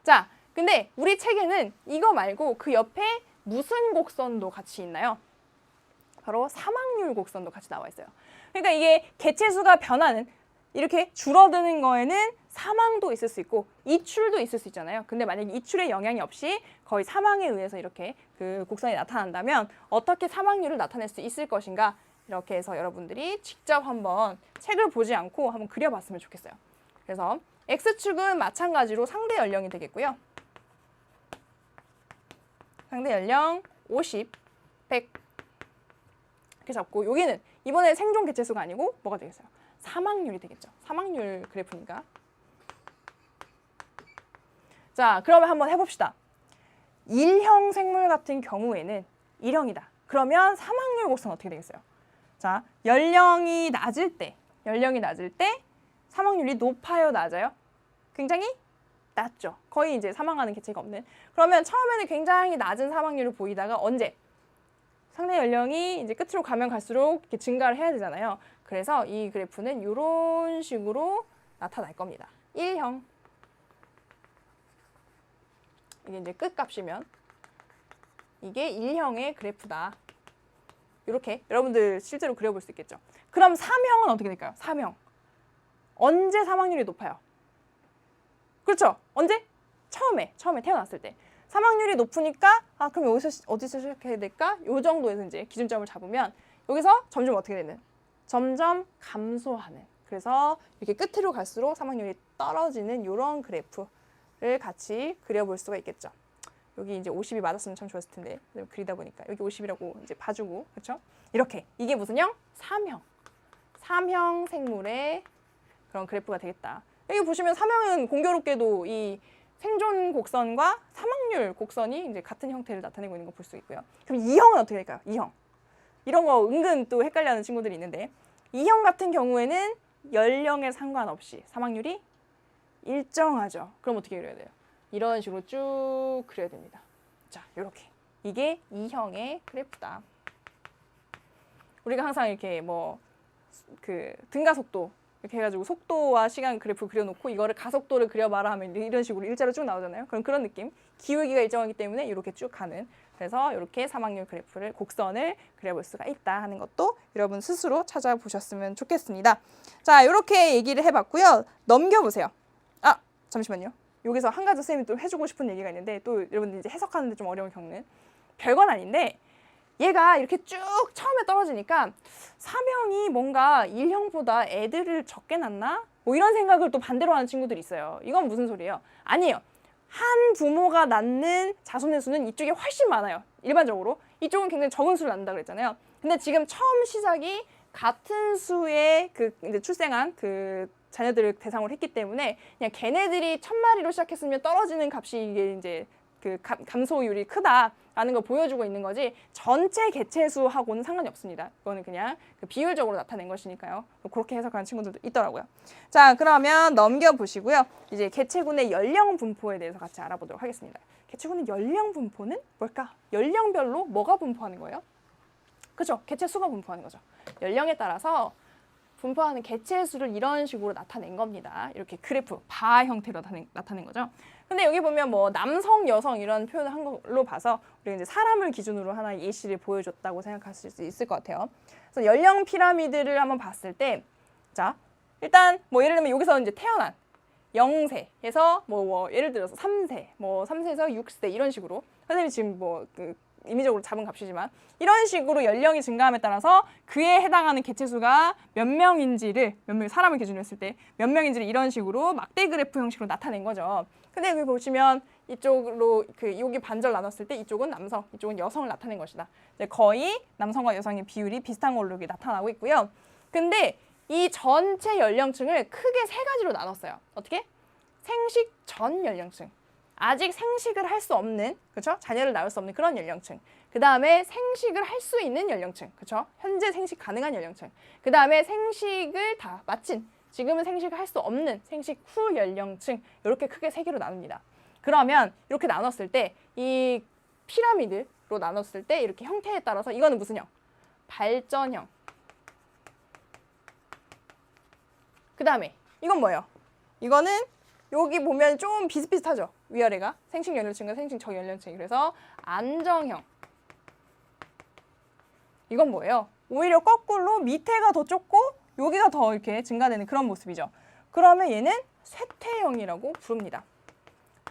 B: 자, 근데 우리 책에는 이거 말고 그 옆에 무슨 곡선도 같이 있나요? 바로 사망률 곡선도 같이 나와 있어요. 그러니까 이게 개체수가 변하는 이렇게 줄어드는 거에는 사망도 있을 수 있고 이출도 있을 수 있잖아요. 근데 만약에 이출에 영향이 없이 거의 사망에 의해서 이렇게 그 곡선이 나타난다면 어떻게 사망률을 나타낼 수 있을 것인가? 이렇게 해서 여러분들이 직접 한번 책을 보지 않고 한번 그려봤으면 좋겠어요. 그래서 X축은 마찬가지로 상대 연령이 되겠고요. 상대 연령 50, 100 이렇게 잡고 여기는 이번에 생존 개체수가 아니고 뭐가 되겠어요? 사망률이 되겠죠. 사망률 그래프니까. 자, 그러면 한번 해봅시다. 1형 생물 같은 경우에는 1형이다. 그러면 사망률 곡선 어떻게 되겠어요? 자, 연령이 낮을 때 사망률이 높아요, 낮아요? 굉장히 낮죠. 거의 이제 사망하는 개체가 없는. 그러면 처음에는 굉장히 낮은 사망률을 보이다가 언제? 상대 연령이 이제 끝으로 가면 갈수록 이렇게 증가를 해야 되잖아요. 그래서 이 그래프는 이런 식으로 나타날 겁니다. 1형. 이게 이제 끝값이면 이게 1형의 그래프다. 이렇게 여러분들 실제로 그려볼 수 있겠죠. 그럼 3형은 어떻게 될까요? 3형. 언제 사망률이 높아요? 그렇죠. 언제? 처음에 태어났을 때. 사망률이 높으니까 그럼 여기서 어디서 시작해야 될까? 요 정도에서 이제 기준점을 잡으면 여기서 점점 어떻게 되는? 점점 감소하는. 그래서 이렇게 끝으로 갈수록 사망률이 떨어지는 이런 그래프를 같이 그려볼 수가 있겠죠. 여기 이제 50이 맞았으면 참 좋았을 텐데 그리다 보니까 여기 50이라고 이제 봐주고 그렇죠? 이렇게 이게 무슨 형? 3형. 3형 생물의 그런 그래프가 되겠다. 여기 보시면 3형은 공교롭게도 이 생존 곡선과 사망률 곡선이 이제 같은 형태를 나타내고 있는 거 볼 수 있고요. 그럼 2형은 어떻게 될까요? 2형. 이런 거 은근 또 헷갈려하는 친구들이 있는데 2형 같은 경우에는 연령에 상관없이 사망률이 일정하죠. 그럼 어떻게 그려야 돼요? 이런 식으로 쭉 그려야 됩니다. 자, 이렇게. 이게 2형의 그래프다. 우리가 항상 이렇게 뭐 그 등가 속도 이렇게 해가지고 속도와 시간 그래프 그려놓고 이거를 가속도를 그려봐라 하면 이런 식으로 일자로 쭉 나오잖아요. 그런 느낌. 기울기가 일정하기 때문에 이렇게 쭉 가는. 그래서 이렇게 사망률 그래프를 곡선을 그려볼 수가 있다 하는 것도 여러분 스스로 찾아보셨으면 좋겠습니다. 자, 이렇게 얘기를 해봤고요. 넘겨보세요. 잠시만요. 여기서 한 가지 선생님이 또 해주고 싶은 얘기가 있는데 또 여러분들 이제 해석하는데 좀 어려움을 겪는 별건 아닌데 얘가 이렇게 쭉 처음에 떨어지니까 사명이 뭔가 1형보다 애들을 적게 낳나? 뭐 이런 생각을 또 반대로 하는 친구들이 있어요. 이건 무슨 소리예요? 아니에요. 한 부모가 낳는 자손의 수는 이쪽이 훨씬 많아요. 일반적으로. 이쪽은 굉장히 적은 수를 낳는다 그랬잖아요. 근데 지금 처음 시작이 같은 수의 그 이제 출생한 그 자녀들을 대상으로 했기 때문에 그냥 걔네들이 1000마리로 시작했으면 떨어지는 값이 이게 이제 그 감소율이 크다라는 걸 보여주고 있는 거지 전체 개체수하고는 상관이 없습니다. 이거는 그냥 그 비율적으로 나타낸 것이니까요. 그렇게 해석하는 친구들도 있더라고요. 자, 그러면 넘겨보시고요. 이제 개체군의 연령 분포에 대해서 같이 알아보도록 하겠습니다. 개체군의 연령 분포는 뭘까? 연령별로 뭐가 분포하는 거예요? 그렇죠. 개체수가 분포하는 거죠. 연령에 따라서 분포하는 개체수를 이런 식으로 나타낸 겁니다. 이렇게 그래프, 바 형태로 나타낸 거죠. 근데 여기 보면 뭐 남성, 여성 이런 표현을 한 걸로 봐서 우리가 이제 사람을 기준으로 하나의 예시를 보여줬다고 생각하실 수 있을 것 같아요. 그래서 연령 피라미드를 한번 봤을 때, 자, 일단 뭐 예를 들면 여기서 이제 태어난 0세에서 뭐 예를 들어서 3세, 뭐 3세에서 6세 이런 식으로 선생님이 지금 뭐 그 임의적으로 잡은 값이지만 이런 식으로 연령이 증가함에 따라서 그에 해당하는 개체수가 몇 명인지를 사람을 기준으로 했을 때 몇 명인지를 이런 식으로 막대 그래프 형식으로 나타낸 거죠. 근데 여기 보시면 이쪽으로 그 여기 반절 나눴을 때 이쪽은 남성, 이쪽은 여성을 나타낸 것이다. 이제 거의 남성과 여성의 비율이 비슷한 걸로 이렇게 나타나고 있고요. 근데 이 전체 연령층을 크게 세 가지로 나눴어요. 어떻게? 생식 전 연령층. 아직 생식을 할 수 없는, 그렇죠? 자녀를 낳을 수 없는 그런 연령층. 그 다음에 생식을 할 수 있는 연령층, 그렇죠? 현재 생식 가능한 연령층. 그 다음에 생식을 다 마친, 지금은 생식을 할 수 없는 생식 후 연령층. 이렇게 크게 세 개로 나눕니다. 그러면 이렇게 나눴을 때 이 피라미드로 나눴을 때 이렇게 형태에 따라서 이거는 무슨 형? 발전형. 그 다음에 이건 뭐예요? 이거는 여기 보면 좀 비슷비슷하죠? 위아래가 생식 연령층과 생식 저연령층. 그래서 안정형. 이건 뭐예요? 오히려 거꾸로 밑에가 더 좁고 여기가 더 이렇게 증가되는 그런 모습이죠. 그러면 얘는 쇠퇴형이라고 부릅니다.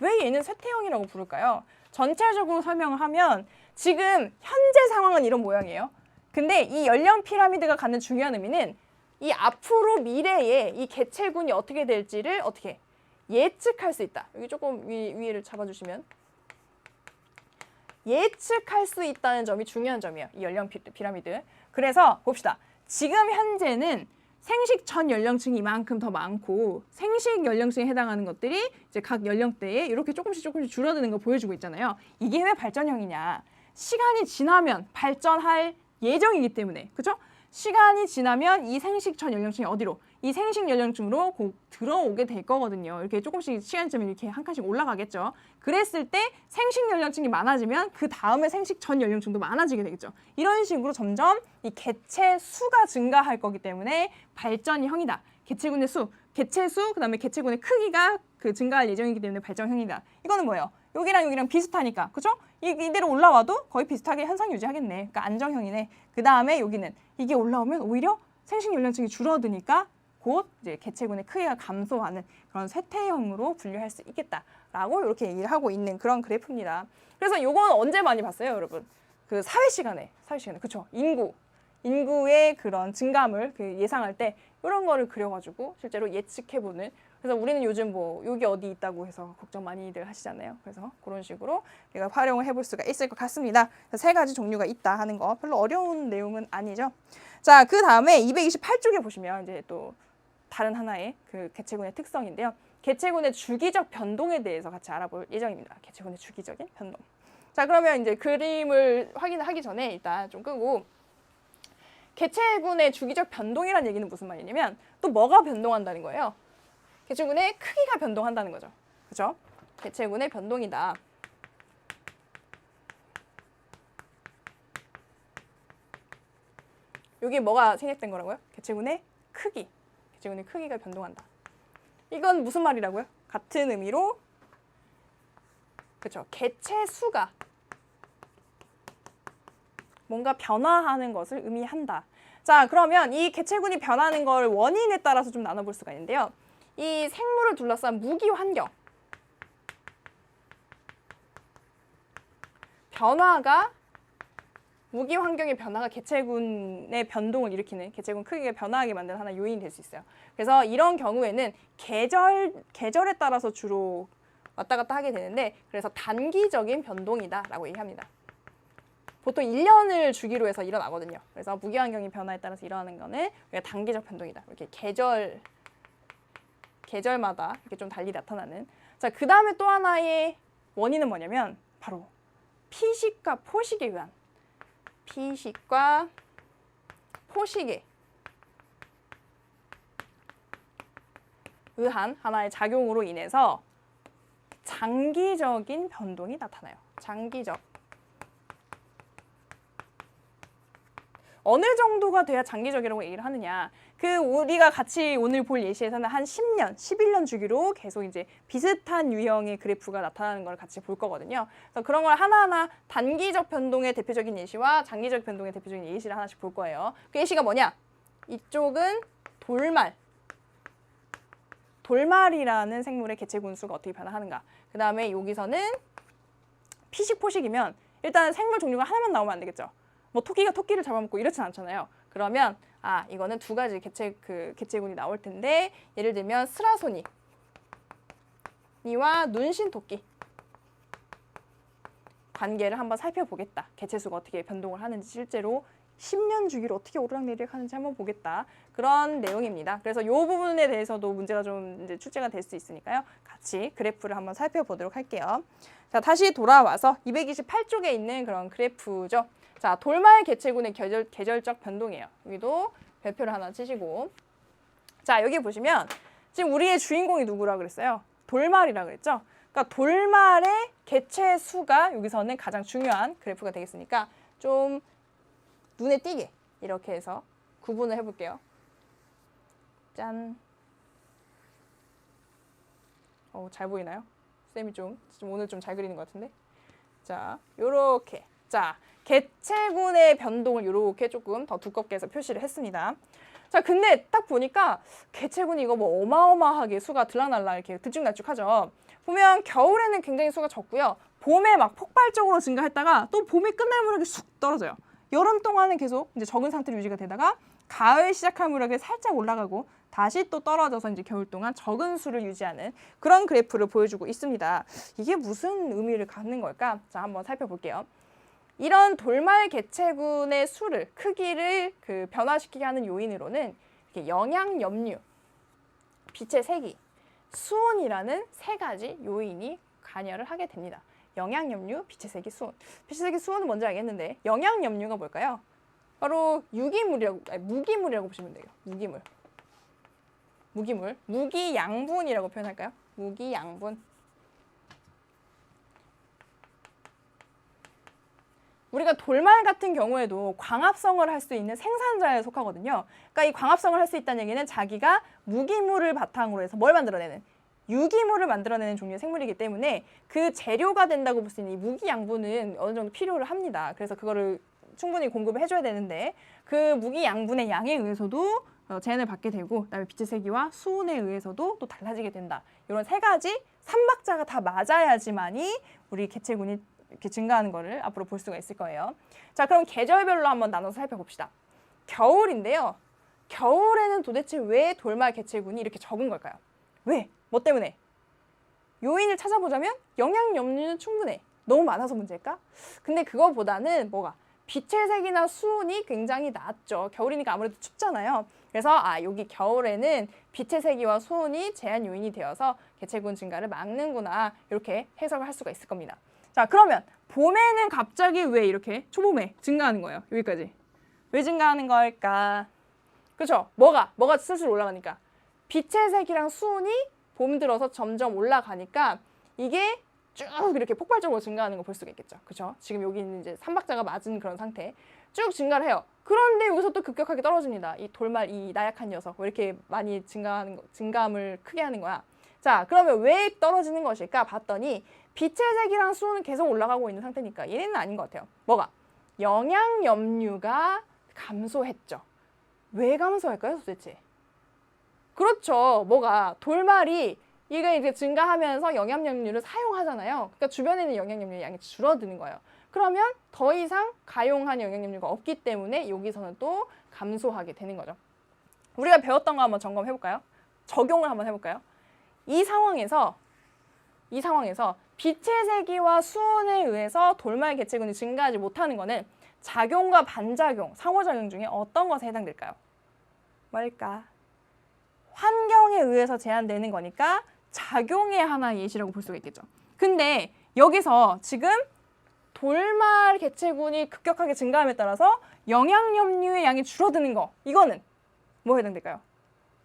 B: 왜 얘는 쇠퇴형이라고 부를까요? 전체적으로 설명을 하면 지금 현재 상황은 이런 모양이에요. 근데 이 연령 피라미드가 갖는 중요한 의미는 이 앞으로 미래에 이 개체군이 어떻게 될지를 어떻게 예측할 수 있다. 여기 조금 위를 잡아주시면 예측할 수 있다는 점이 중요한 점이에요. 이 연령 피라미드. 그래서 봅시다. 지금 현재는 생식 전 연령층이 이만큼 더 많고 생식 연령층에 해당하는 것들이 이제 각 연령대에 이렇게 조금씩 줄어드는 거 보여주고 있잖아요. 이게 왜 발전형이냐? 시간이 지나면 발전할 예정이기 때문에, 그렇죠? 시간이 지나면 이 생식 전 연령층이 어디로? 이 생식 연령층으로 곧 들어오게 될 거거든요. 이렇게 조금씩 시간점이 이렇게 한 칸씩 올라가겠죠. 그랬을 때 생식 연령층이 많아지면 그 다음에 생식 전 연령층도 많아지게 되겠죠. 이런 식으로 점점 이 개체 수가 증가할 거기 때문에 발전형이다. 개체군의 수, 개체 수, 그다음에 개체군의 크기가 증가할 예정이기 때문에 발전형이다. 이거는 뭐예요? 여기랑 비슷하니까, 그렇죠? 이대로 올라와도 거의 비슷하게 현상 유지하겠네. 그러니까 안정형이네. 그 다음에 여기는 이게 올라오면 오히려 생식 연령층이 줄어드니까 곧 이제 개체군의 크기가 감소하는 그런 쇠퇴형으로 분류할 수 있겠다라고 이렇게 얘기를 하고 있는 그런 그래프입니다. 그래서 이건 언제 많이 봤어요, 여러분? 그 사회 시간에, 그렇죠? 인구의 그런 증감을 예상할 때 이런 거를 그려가지고 실제로 예측해보는. 그래서 우리는 요즘 뭐 여기 어디 있다고 해서 걱정 많이들 하시잖아요. 그래서 그런 식으로 우리가 활용을 해볼 수가 있을 것 같습니다. 세 가지 종류가 있다 하는 거 별로 어려운 내용은 아니죠. 자, 그 다음에 228쪽에 보시면 이제 또 다른 하나의 그 개체군의 특성인데요. 개체군의 주기적 변동에 대해서 같이 알아볼 예정입니다. 개체군의 주기적인 변동. 자, 그러면 이제 그림을 확인하기 전에 일단 좀 끄고 개체군의 주기적 변동이라는 얘기는 무슨 말이냐면 또 뭐가 변동한다는 거예요. 개체군의 크기가 변동한다는 거죠. 그렇죠? 개체군의 변동이다. 여기 뭐가 생략된 거라고요? 개체군의 크기. 개체군의 크기가 변동한다. 이건 무슨 말이라고요? 같은 의미로 그렇죠. 개체 수가 뭔가 변화하는 것을 의미한다. 자, 그러면 이 개체군이 변하는 걸 원인에 따라서 좀 나눠볼 수가 있는데요. 이 생물을 둘러싼 무기 환경. 무기 환경의 변화가 개체군의 변동을 일으키는, 개체군 크기가 변화하게 만드는 하나의 요인이 될 수 있어요. 그래서 이런 경우에는 계절에 따라서 주로 왔다 갔다 하게 되는데, 그래서 단기적인 변동이다라고 얘기합니다. 보통 1년을 주기로 해서 일어나거든요. 그래서 무기 환경의 변화에 따라서 일어나는 거는 우리가 단기적 변동이다. 이렇게 계절마다 이렇게 좀 달리 나타나는. 자, 그 다음에 또 하나의 원인은 뭐냐면 바로 피식과 포식에 의한 하나의 작용으로 인해서 장기적인 변동이 나타나요. 장기적. 어느 정도가 돼야 장기적이라고 얘기를 하느냐. 우리가 같이 오늘 볼 예시에서는 한 10년, 11년 주기로 계속 이제 비슷한 유형의 그래프가 나타나는 걸 같이 볼 거거든요. 그래서 그런 걸 하나하나 단기적 변동의 대표적인 예시와 장기적 변동의 대표적인 예시를 하나씩 볼 거예요. 그 예시가 뭐냐? 이쪽은 돌말이라는 생물의 개체군 수가 어떻게 변화하는가. 그 다음에 여기서는 피식, 포식이면 일단 생물 종류가 하나만 나오면 안 되겠죠. 뭐 토끼가 토끼를 잡아먹고 이렇진 않잖아요. 그러면 이거는 두 가지 개체군이 나올 텐데, 예를 들면 스라소니와 눈신토끼 관계를 한번 살펴보겠다. 개체수가 어떻게 변동을 하는지, 실제로 10년 주기로 어떻게 오르락내리락 하는지 한번 보겠다. 그런 내용입니다. 그래서 이 부분에 대해서도 문제가 좀 이제 출제가 될 수 있으니까요. 같이 그래프를 한번 살펴보도록 할게요. 자, 다시 돌아와서 228쪽에 있는 그런 그래프죠. 자, 돌말 개체군의 계절적 변동이에요. 여기도 별표를 하나 치시고. 자, 여기 보시면 지금 우리의 주인공이 누구라 그랬어요? 돌말이라 그랬죠? 그러니까 돌말의 개체 수가 여기서는 가장 중요한 그래프가 되겠으니까 좀 눈에 띄게 이렇게 해서 구분을 해볼게요. 짠. 잘 보이나요? 쌤이 좀 오늘 좀 잘 그리는 것 같은데. 자, 요렇게. 자, 개체군의 변동을 요렇게 조금 더 두껍게 해서 표시를 했습니다. 자, 근데 딱 보니까 개체군이 이거 뭐 어마어마하게 수가 들락날락 이렇게 들쭉날쭉하죠. 보면 겨울에는 굉장히 수가 적고요. 봄에 막 폭발적으로 증가했다가 또 봄이 끝날 무렵에 쑥 떨어져요. 여름 동안은 계속 이제 적은 상태로 유지가 되다가 가을 시작할 무렵에 살짝 올라가고 다시 또 떨어져서 이제 겨울 동안 적은 수를 유지하는 그런 그래프를 보여주고 있습니다. 이게 무슨 의미를 갖는 걸까? 자, 한번 살펴볼게요. 이런 돌말 개체군의 수를, 크기를 변화시키게 하는 요인으로는 이렇게 영양 염류, 빛의 세기, 수온이라는 세 가지 요인이 관여를 하게 됩니다. 영양 염류, 빛의 세기, 수온. 빛의 세기, 수온은 뭔지 알겠는데 영양 염류가 뭘까요? 바로 무기물이라고 보시면 돼요. 무기물. 무기양분이라고 표현할까요? 무기양분. 우리가 돌말 같은 경우에도 광합성을 할 수 있는 생산자에 속하거든요. 그러니까 이 광합성을 할 수 있다는 얘기는 자기가 무기물을 바탕으로 해서 뭘 만들어내는? 유기물을 만들어내는 종류의 생물이기 때문에 그 재료가 된다고 볼 수 있는 이 무기양분은 어느 정도 필요를 합니다. 그래서 그거를 충분히 공급을 해줘야 되는데 그 무기양분의 양에 의해서도 제한을 받게 되고 그다음에 빛의 세기와 수온에 의해서도 또 달라지게 된다. 이런 세 가지 삼박자가 다 맞아야지만이 우리 개체군이 이렇게 증가하는 거를 앞으로 볼 수가 있을 거예요. 자, 그럼 계절별로 한번 나눠서 살펴봅시다. 겨울인데요. 겨울에는 도대체 왜 돌말 개체군이 이렇게 적은 걸까요? 왜? 뭐 때문에? 요인을 찾아보자면 영양 염류는 충분해. 너무 많아서 문제일까? 근데 그거보다는 뭐가? 빛의 색이나 수온이 굉장히 낮죠. 겨울이니까 아무래도 춥잖아요. 그래서 여기 겨울에는 빛의 세기와 수온이 제한 요인이 되어서 개체군 증가를 막는구나. 이렇게 해석을 할 수가 있을 겁니다. 자, 그러면 봄에는 갑자기 왜 이렇게 초봄에 증가하는 거예요? 여기까지. 왜 증가하는 걸까? 그렇죠? 뭐가 슬슬 올라가니까. 빛의 색이랑 수온이 봄 들어서 점점 올라가니까 이게 쭉 이렇게 폭발적으로 증가하는 거 볼 수가 있겠죠. 그렇죠? 지금 여기 있는 이제 삼박자가 맞은 그런 상태. 쭉 증가를 해요. 그런데 여기서 또 급격하게 떨어집니다. 이 돌말, 이 나약한 녀석. 왜 이렇게 많이 증감을 크게 하는 거야? 자, 그러면 왜 떨어지는 것일까? 봤더니 빛의 색이랑 수온은 계속 올라가고 있는 상태니까 얘네는 아닌 것 같아요. 뭐가? 영양 염류가 감소했죠. 왜 감소할까요, 도대체? 그렇죠. 뭐가? 돌말이 이게 이제 증가하면서 영양 염류를 사용하잖아요. 그러니까 주변에 있는 영양 염류의 양이 줄어드는 거예요. 그러면 더 이상 가용한 영양 염류가 없기 때문에 여기서는 또 감소하게 되는 거죠. 우리가 배웠던 거 한번 점검해 볼까요? 적용을 한번 해볼까요? 이 상황에서 빛의 세기와 수온에 의해서 돌말 개체군이 증가하지 못하는 거는 작용과 반작용, 상호작용 중에 어떤 것에 해당될까요? 뭘까? 환경에 의해서 제한되는 거니까 작용의 하나의 예시라고 볼 수가 있겠죠. 근데 여기서 지금 돌말 개체군이 급격하게 증가함에 따라서 영양염류의 양이 줄어드는 거, 이거는 뭐에 해당될까요?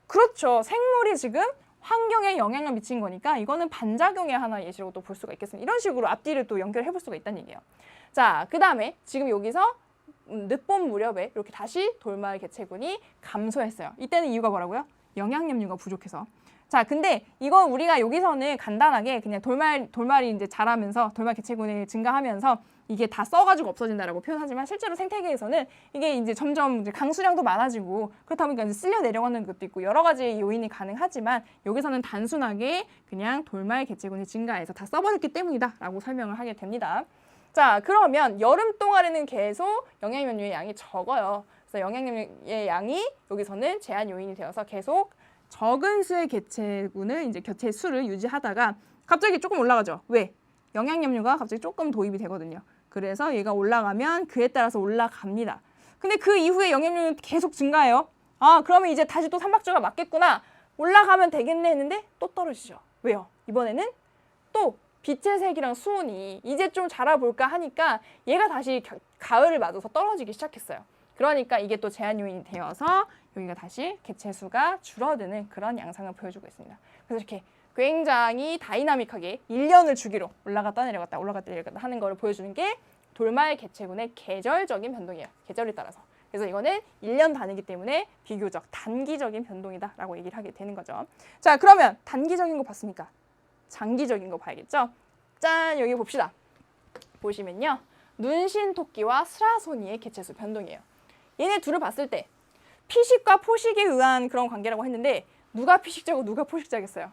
B: 그렇죠. 생물이 지금 환경에 영향을 미친 거니까 이거는 반작용의 하나의 예시라고 또 볼 수가 있겠습니다. 이런 식으로 앞뒤를 또 연결해 볼 수가 있다는 얘기예요. 자, 그 다음에 지금 여기서 늦봄 무렵에 이렇게 다시 돌말 개체군이 감소했어요. 이때는 이유가 뭐라고요? 영양염류가 부족해서. 자, 근데 이건 우리가 여기서는 간단하게 그냥 돌말이 이제 자라면서 돌말 개체군이 증가하면서 이게 다 써가지고 없어진다라고 표현하지만 실제로 생태계에서는 이게 이제 점점 이제 강수량도 많아지고 그렇다 보니까 이제 쓸려 내려가는 것도 있고 여러 가지 요인이 가능하지만 여기서는 단순하게 그냥 돌말 개체군이 증가해서 다 써버렸기 때문이다라고 설명을 하게 됩니다. 자, 그러면 여름 동안에는 계속 영양염류의 양이 적어요. 그래서 영양염류의 양이 여기서는 제한 요인이 되어서 계속 적은 수의 개체군을 이제 개체 수를 유지하다가 갑자기 조금 올라가죠. 왜? 영양염류가 갑자기 조금 도입이 되거든요. 그래서 얘가 올라가면 그에 따라서 올라갑니다. 근데 그 이후에 영양염류는 계속 증가해요. 그러면 이제 다시 또 삼박자가 맞겠구나. 올라가면 되겠네 했는데 또 떨어지죠. 왜요? 이번에는 또 빛의 색이랑 수온이 이제 좀 자라볼까 하니까 얘가 다시 가을을 맞아서 떨어지기 시작했어요. 그러니까 이게 또 제한 요인이 되어서 여기가 다시 개체 수가 줄어드는 그런 양상을 보여주고 있습니다. 그래서 이렇게 굉장히 다이나믹하게 1년을 주기로 올라갔다 내려갔다 올라갔다 내려갔다 하는 걸 보여주는 게 돌말 개체군의 계절적인 변동이에요. 계절에 따라서. 그래서 이거는 1년 단위이기 때문에 비교적 단기적인 변동이다라고 얘기를 하게 되는 거죠. 자, 그러면 단기적인 거 봤으니까 장기적인 거 봐야겠죠? 짠, 여기 봅시다. 보시면요. 눈신토끼와 스라소니의 개체수 변동이에요. 얘네 둘을 봤을 때 피식과 포식에 의한 그런 관계라고 했는데 누가 피식자고 누가 포식자겠어요?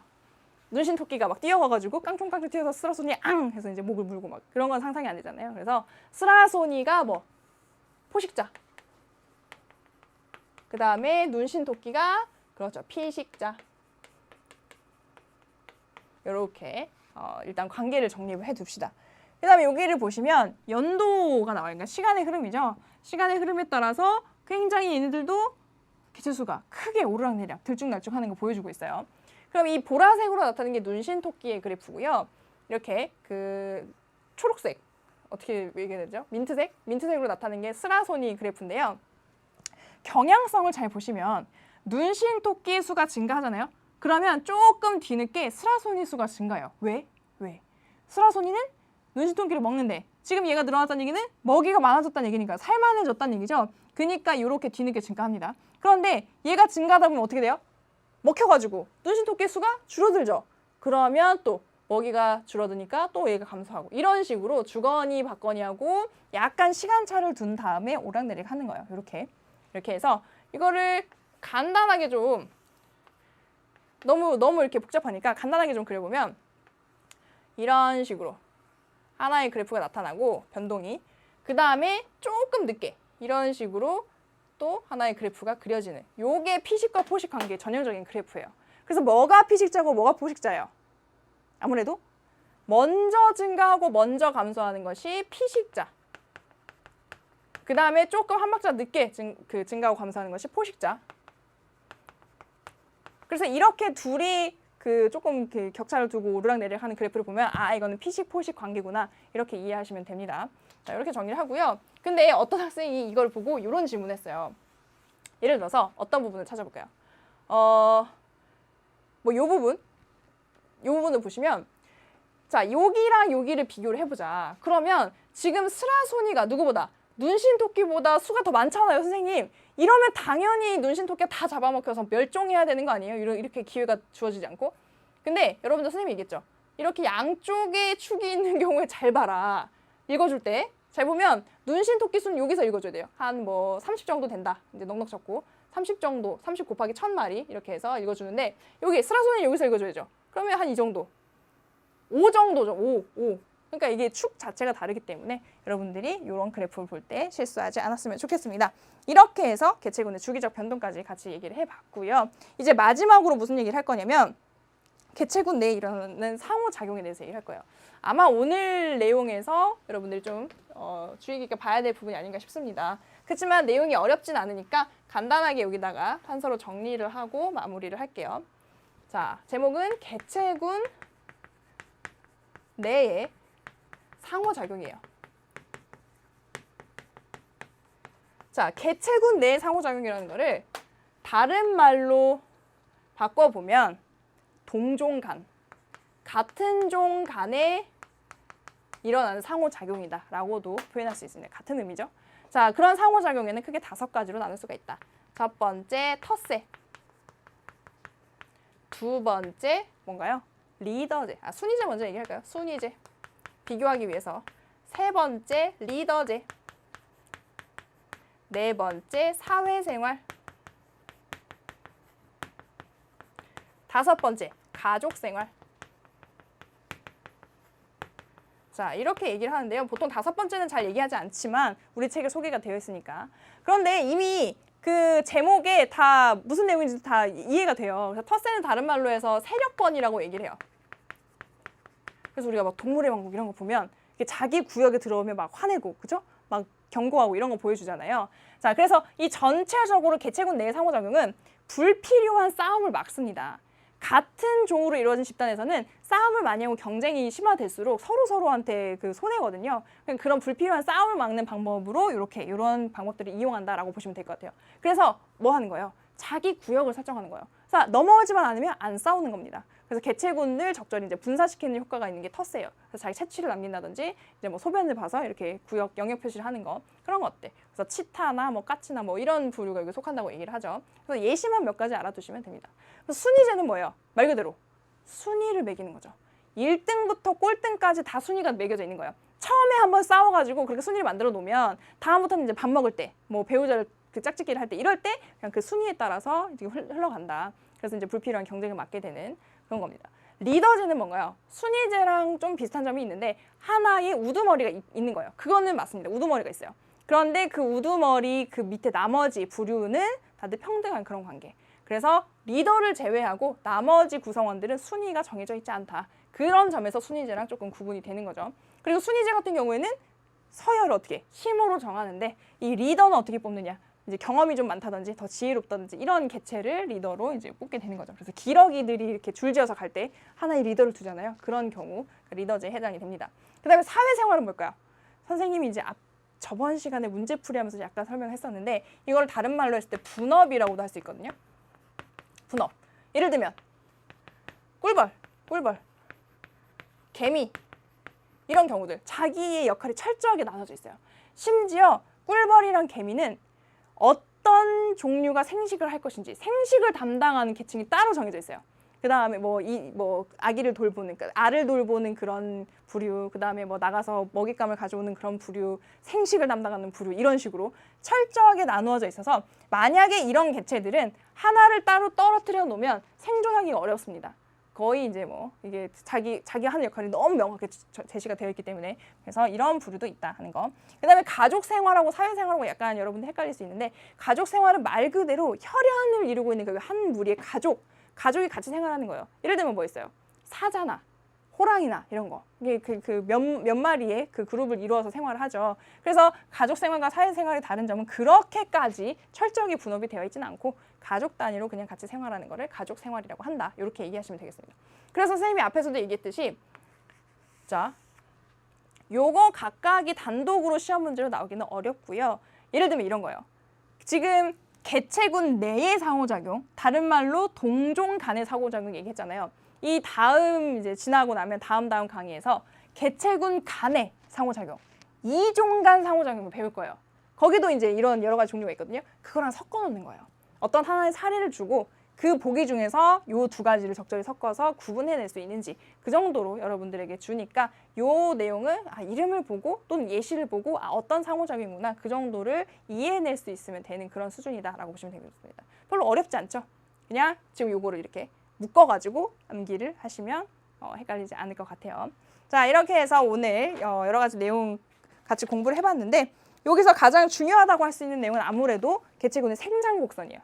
B: 눈신토끼가 막 뛰어가가지고 깡총깡총 뛰어서 스라소니 앙 해서 이제 목을 물고 막 그런 건 상상이 안 되잖아요. 그래서 스라소니가 뭐 포식자. 그 다음에 눈신토끼가 그렇죠 피식자. 이렇게 일단 관계를 정립을 해둡시다. 그 다음에 여기를 보시면 연도가 나와요. 그러니까 시간의 흐름이죠. 시간의 흐름에 따라서 굉장히 얘네들도 개체수가 크게 오르락내리락 들쭉날쭉 하는 거 보여주고 있어요. 그럼 이 보라색으로 나타나는 게 눈신토끼의 그래프고요. 이렇게 그 초록색, 어떻게 얘기해야 되죠? 민트색으로 나타나는 게 스라소니 그래프인데요. 경향성을 잘 보시면 눈신토끼 수가 증가하잖아요. 그러면 조금 뒤늦게 스라소니 수가 증가해요. 왜? 스라소니는 눈신토끼를 먹는데 지금 얘가 늘어났다는 얘기는 먹이가 많아졌다는 얘기니까 살만해졌다는 얘기죠. 그러니까 이렇게 뒤늦게 증가합니다. 그런데 얘가 증가하다 보면 어떻게 돼요? 먹혀가지고 눈신토끼 수가 줄어들죠. 그러면 또 먹이가 줄어드니까 또 얘가 감소하고 이런 식으로 주거니 받거니 하고 약간 시간차를 둔 다음에 오락내리락 하는 거예요. 이렇게 해서 이거를 간단하게 좀 너무 이렇게 복잡하니까 간단하게 좀 그려보면 이런 식으로 하나의 그래프가 나타나고 변동이 그 다음에 조금 늦게 이런 식으로 또 하나의 그래프가 그려지는 요게 피식과 포식 관계의 전형적인 그래프예요. 그래서 뭐가 피식자고 뭐가 포식자예요? 아무래도 먼저 증가하고 먼저 감소하는 것이 피식자. 그 다음에 조금 한 박자 늦게 증가하고 감소하는 것이 포식자. 그래서 이렇게 둘이 조금 격차를 두고 오르락내리락 하는 그래프를 보면 아 이거는 피식 포식 관계구나 이렇게 이해하시면 됩니다. 자 이렇게 정리를 하고요. 근데 어떤 학생이 이걸 보고 이런 질문을 했어요. 예를 들어서 어떤 부분을 찾아볼까요? 뭐 요 부분을 보시면 자 여기랑 여기를 비교를 해보자. 그러면 지금 스라소니가 누구보다 눈신토끼보다 수가 더 많잖아요, 선생님. 이러면 당연히 눈신토끼가 다 잡아먹혀서 멸종해야 되는 거 아니에요? 이렇게 기회가 주어지지 않고. 근데 여러분들 선생님이 얘기했죠. 이렇게 양쪽에 축이 있는 경우에 잘 봐라. 읽어줄 때. 잘 보면 눈신토끼 수는 여기서 읽어줘야 돼요. 한 뭐 30 정도 된다. 이제 넉넉 잡고 30 정도, 30 곱하기 1000마리 이렇게 해서 읽어주는데 여기 스라소니는 여기서 읽어줘야죠. 그러면 한 이 정도. 5 정도죠. 5. 그러니까 이게 축 자체가 다르기 때문에 여러분들이 이런 그래프를 볼 때 실수하지 않았으면 좋겠습니다. 이렇게 해서 개체군의 주기적 변동까지 같이 얘기를 해봤고요. 이제 마지막으로 무슨 얘기를 할 거냐면 개체군 내에 일어나는 상호작용에 대해서 얘기를 할 거예요. 아마 오늘 내용에서 여러분들이 좀 주의 깊게 봐야 될 부분이 아닌가 싶습니다. 그렇지만 내용이 어렵진 않으니까 간단하게 여기다가 단서로 정리를 하고 마무리를 할게요. 자, 제목은 개체군 내의 상호작용이에요. 자, 개체군 내 상호작용이라는 거를 다른 말로 바꿔보면 동종 간, 같은 종 간에 일어나는 상호작용이다 라고도 표현할 수 있습니다. 같은 의미죠. 자, 그런 상호작용에는 크게 5가지로 나눌 수가 있다. 첫 번째, 텃세. 두 번째, 뭔가요? 리더제. 순위제 먼저 얘기할까요? 순위제. 비교하기 위해서. 세 번째, 리더제. 네 번째, 사회생활. 다섯 번째, 가족생활. 자, 이렇게 얘기를 하는데요. 보통 5번째는 잘 얘기하지 않지만 우리 책에 소개가 되어 있으니까. 그런데 이미 그 제목에 다 무슨 내용인지 다 이해가 돼요. 그래서 텃세는 다른 말로 해서 세력권이라고 얘기를 해요. 그래서 우리가 막 동물의 왕국 이런 거 보면 자기 구역에 들어오면 막 화내고, 그죠? 막 경고하고 이런 거 보여주잖아요. 자, 그래서 이 전체적으로 개체군 내의 상호작용은 불필요한 싸움을 막습니다. 같은 종으로 이루어진 집단에서는 싸움을 많이 하고 경쟁이 심화될수록 서로한테 손해거든요. 그런 불필요한 싸움을 막는 방법으로 이런 방법들을 이용한다라고 보시면 될 것 같아요. 그래서 뭐 하는 거예요? 자기 구역을 설정하는 거예요. 넘어오지만 않으면 안 싸우는 겁니다. 그래서 개체군을 적절히 이제 분사시키는 효과가 있는 게 터세예요. 그래서 자기 채취를 남긴다든지 이제 뭐 소변을 봐서 이렇게 구역 영역 표시를 하는 거 그런 거 어때? 그래서 치타나 뭐 까치나 뭐 이런 부류가 여기 속한다고 얘기를 하죠. 그래서 예시만 몇 가지 알아두시면 됩니다. 그래서 순위제는 뭐예요? 말 그대로 순위를 매기는 거죠. 1등부터 꼴등까지 다 순위가 매겨져 있는 거예요. 처음에 한번 싸워가지고 그렇게 순위를 만들어 놓으면 다음부터는 이제 밥 먹을 때, 뭐 배우자를 그 짝짓기를 할 때 이럴 때 그냥 그 순위에 따라서 이렇게 흘러간다. 그래서 이제 불필요한 경쟁을 막게 되는 그런 겁니다. 리더제는 뭔가요? 순위제랑 좀 비슷한 점이 있는데 하나의 우두머리가 있는 거예요. 그거는 맞습니다. 우두머리가 있어요. 그런데 그 우두머리 그 밑에 나머지 부류는 다들 평등한 그런 관계. 그래서 리더를 제외하고 나머지 구성원들은 순위가 정해져 있지 않다. 그런 점에서 순위제랑 조금 구분이 되는 거죠. 그리고 순위제 같은 경우에는 서열을 어떻게 힘으로 정하는데 이 리더는 어떻게 뽑느냐? 이제 경험이 좀 많다든지 더 지혜롭다든지 이런 개체를 리더로 이제 뽑게 되는 거죠. 그래서 기러기들이 이렇게 줄지어서 갈 때 하나의 리더를 두잖아요. 그런 경우 리더제에 해당이 됩니다. 그다음에 사회생활은 뭘까요? 선생님이 이제 저번 시간에 문제풀이하면서 약간 설명했었는데 이걸 다른 말로 했을 때 분업이라고도 할 수 있거든요. 분업. 예를 들면 꿀벌, 개미 이런 경우들 자기의 역할이 철저하게 나눠져 있어요. 심지어 꿀벌이랑 개미는 어떤 종류가 생식을 할 것인지 생식을 담당하는 계층이 따로 정해져 있어요. 그 다음에 뭐 아기를 돌보는, 그러니까 알을 돌보는 그런 부류, 그 다음에 뭐 나가서 먹잇감을 가져오는 그런 부류, 생식을 담당하는 부류 이런 식으로 철저하게 나누어져 있어서 만약에 이런 개체들은 하나를 따로 떨어뜨려 놓으면 생존하기가 어렵습니다. 거의 이제 뭐 이게 자기가 하는 역할이 너무 명확하게 제시가 되어 있기 때문에 그래서 이런 부류도 있다 하는 거. 그다음에 가족 생활하고 사회 생활하고 약간 여러분들 헷갈릴 수 있는데 가족 생활은 말 그대로 혈연을 이루고 있는 그 한 무리의 가족이 같이 생활하는 거예요. 예를 들면 뭐 있어요? 사자나 호랑이나 이런 거. 이게 몇 마리의 그 그룹을 이루어서 생활을 하죠. 그래서 가족 생활과 사회 생활의 다른 점은 그렇게까지 철저하게 분업이 되어 있지는 않고 가족 단위로 그냥 같이 생활하는 거를 가족 생활이라고 한다. 이렇게 얘기하시면 되겠습니다. 그래서 선생님이 앞에서도 얘기했듯이 자, 요거 각각이 단독으로 시험 문제로 나오기는 어렵고요. 예를 들면 이런 거예요. 지금 개체군 내의 상호작용, 다른 말로 동종 간의 상호작용 얘기했잖아요. 이 다음 이제 지나고 나면 다음 강의에서 개체군 간의 상호작용, 이종 간 상호작용을 배울 거예요. 거기도 이제 이런 여러 가지 종류가 있거든요. 그거랑 섞어 놓는 거예요. 어떤 하나의 사례를 주고 그 보기 중에서 요 두 가지를 적절히 섞어서 구분해낼 수 있는지 그 정도로 여러분들에게 주니까 요 내용을 이름을 보고 또는 예시를 보고 어떤 상호작용이구나 그 정도를 이해해낼 수 있으면 되는 그런 수준이다라고 보시면 되겠습니다. 별로 어렵지 않죠? 그냥 지금 요거를 이렇게 묶어가지고 암기를 하시면 헷갈리지 않을 것 같아요. 자, 이렇게 해서 오늘 여러 가지 내용 같이 공부를 해봤는데 여기서 가장 중요하다고 할 수 있는 내용은 아무래도 개체군의 생장곡선이에요.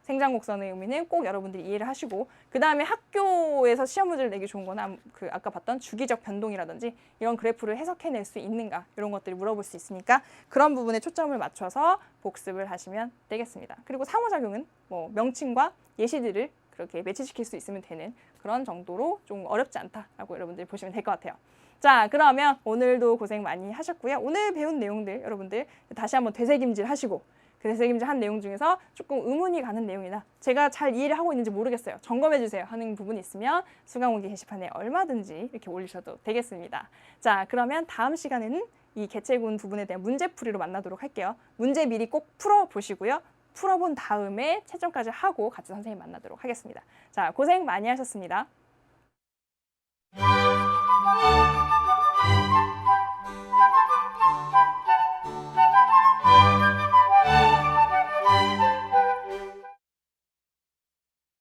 B: 생장곡선의 의미는 꼭 여러분들이 이해를 하시고 그 다음에 학교에서 시험 문제를 내기 좋은 거는 아까 봤던 주기적 변동이라든지 이런 그래프를 해석해낼 수 있는가 이런 것들이 물어볼 수 있으니까 그런 부분에 초점을 맞춰서 복습을 하시면 되겠습니다. 그리고 상호작용은 뭐 명칭과 예시들을 그렇게 매치시킬 수 있으면 되는 그런 정도로 좀 어렵지 않다라고 여러분들이 보시면 될 것 같아요. 자, 그러면 오늘도 고생 많이 하셨고요. 오늘 배운 내용들 여러분들 다시 한번 되새김질 하시고 그 되새김질 한 내용 중에서 조금 의문이 가는 내용이나 제가 잘 이해를 하고 있는지 모르겠어요. 점검해 주세요 하는 부분이 있으면 수강후기 게시판에 얼마든지 이렇게 올리셔도 되겠습니다. 자, 그러면 다음 시간에는 이 개체군 부분에 대한 문제풀이로 만나도록 할게요. 문제 미리 꼭 풀어보시고요. 풀어본 다음에 채점까지 하고 같이 선생님 만나도록 하겠습니다. 자, 고생 많이 하셨습니다.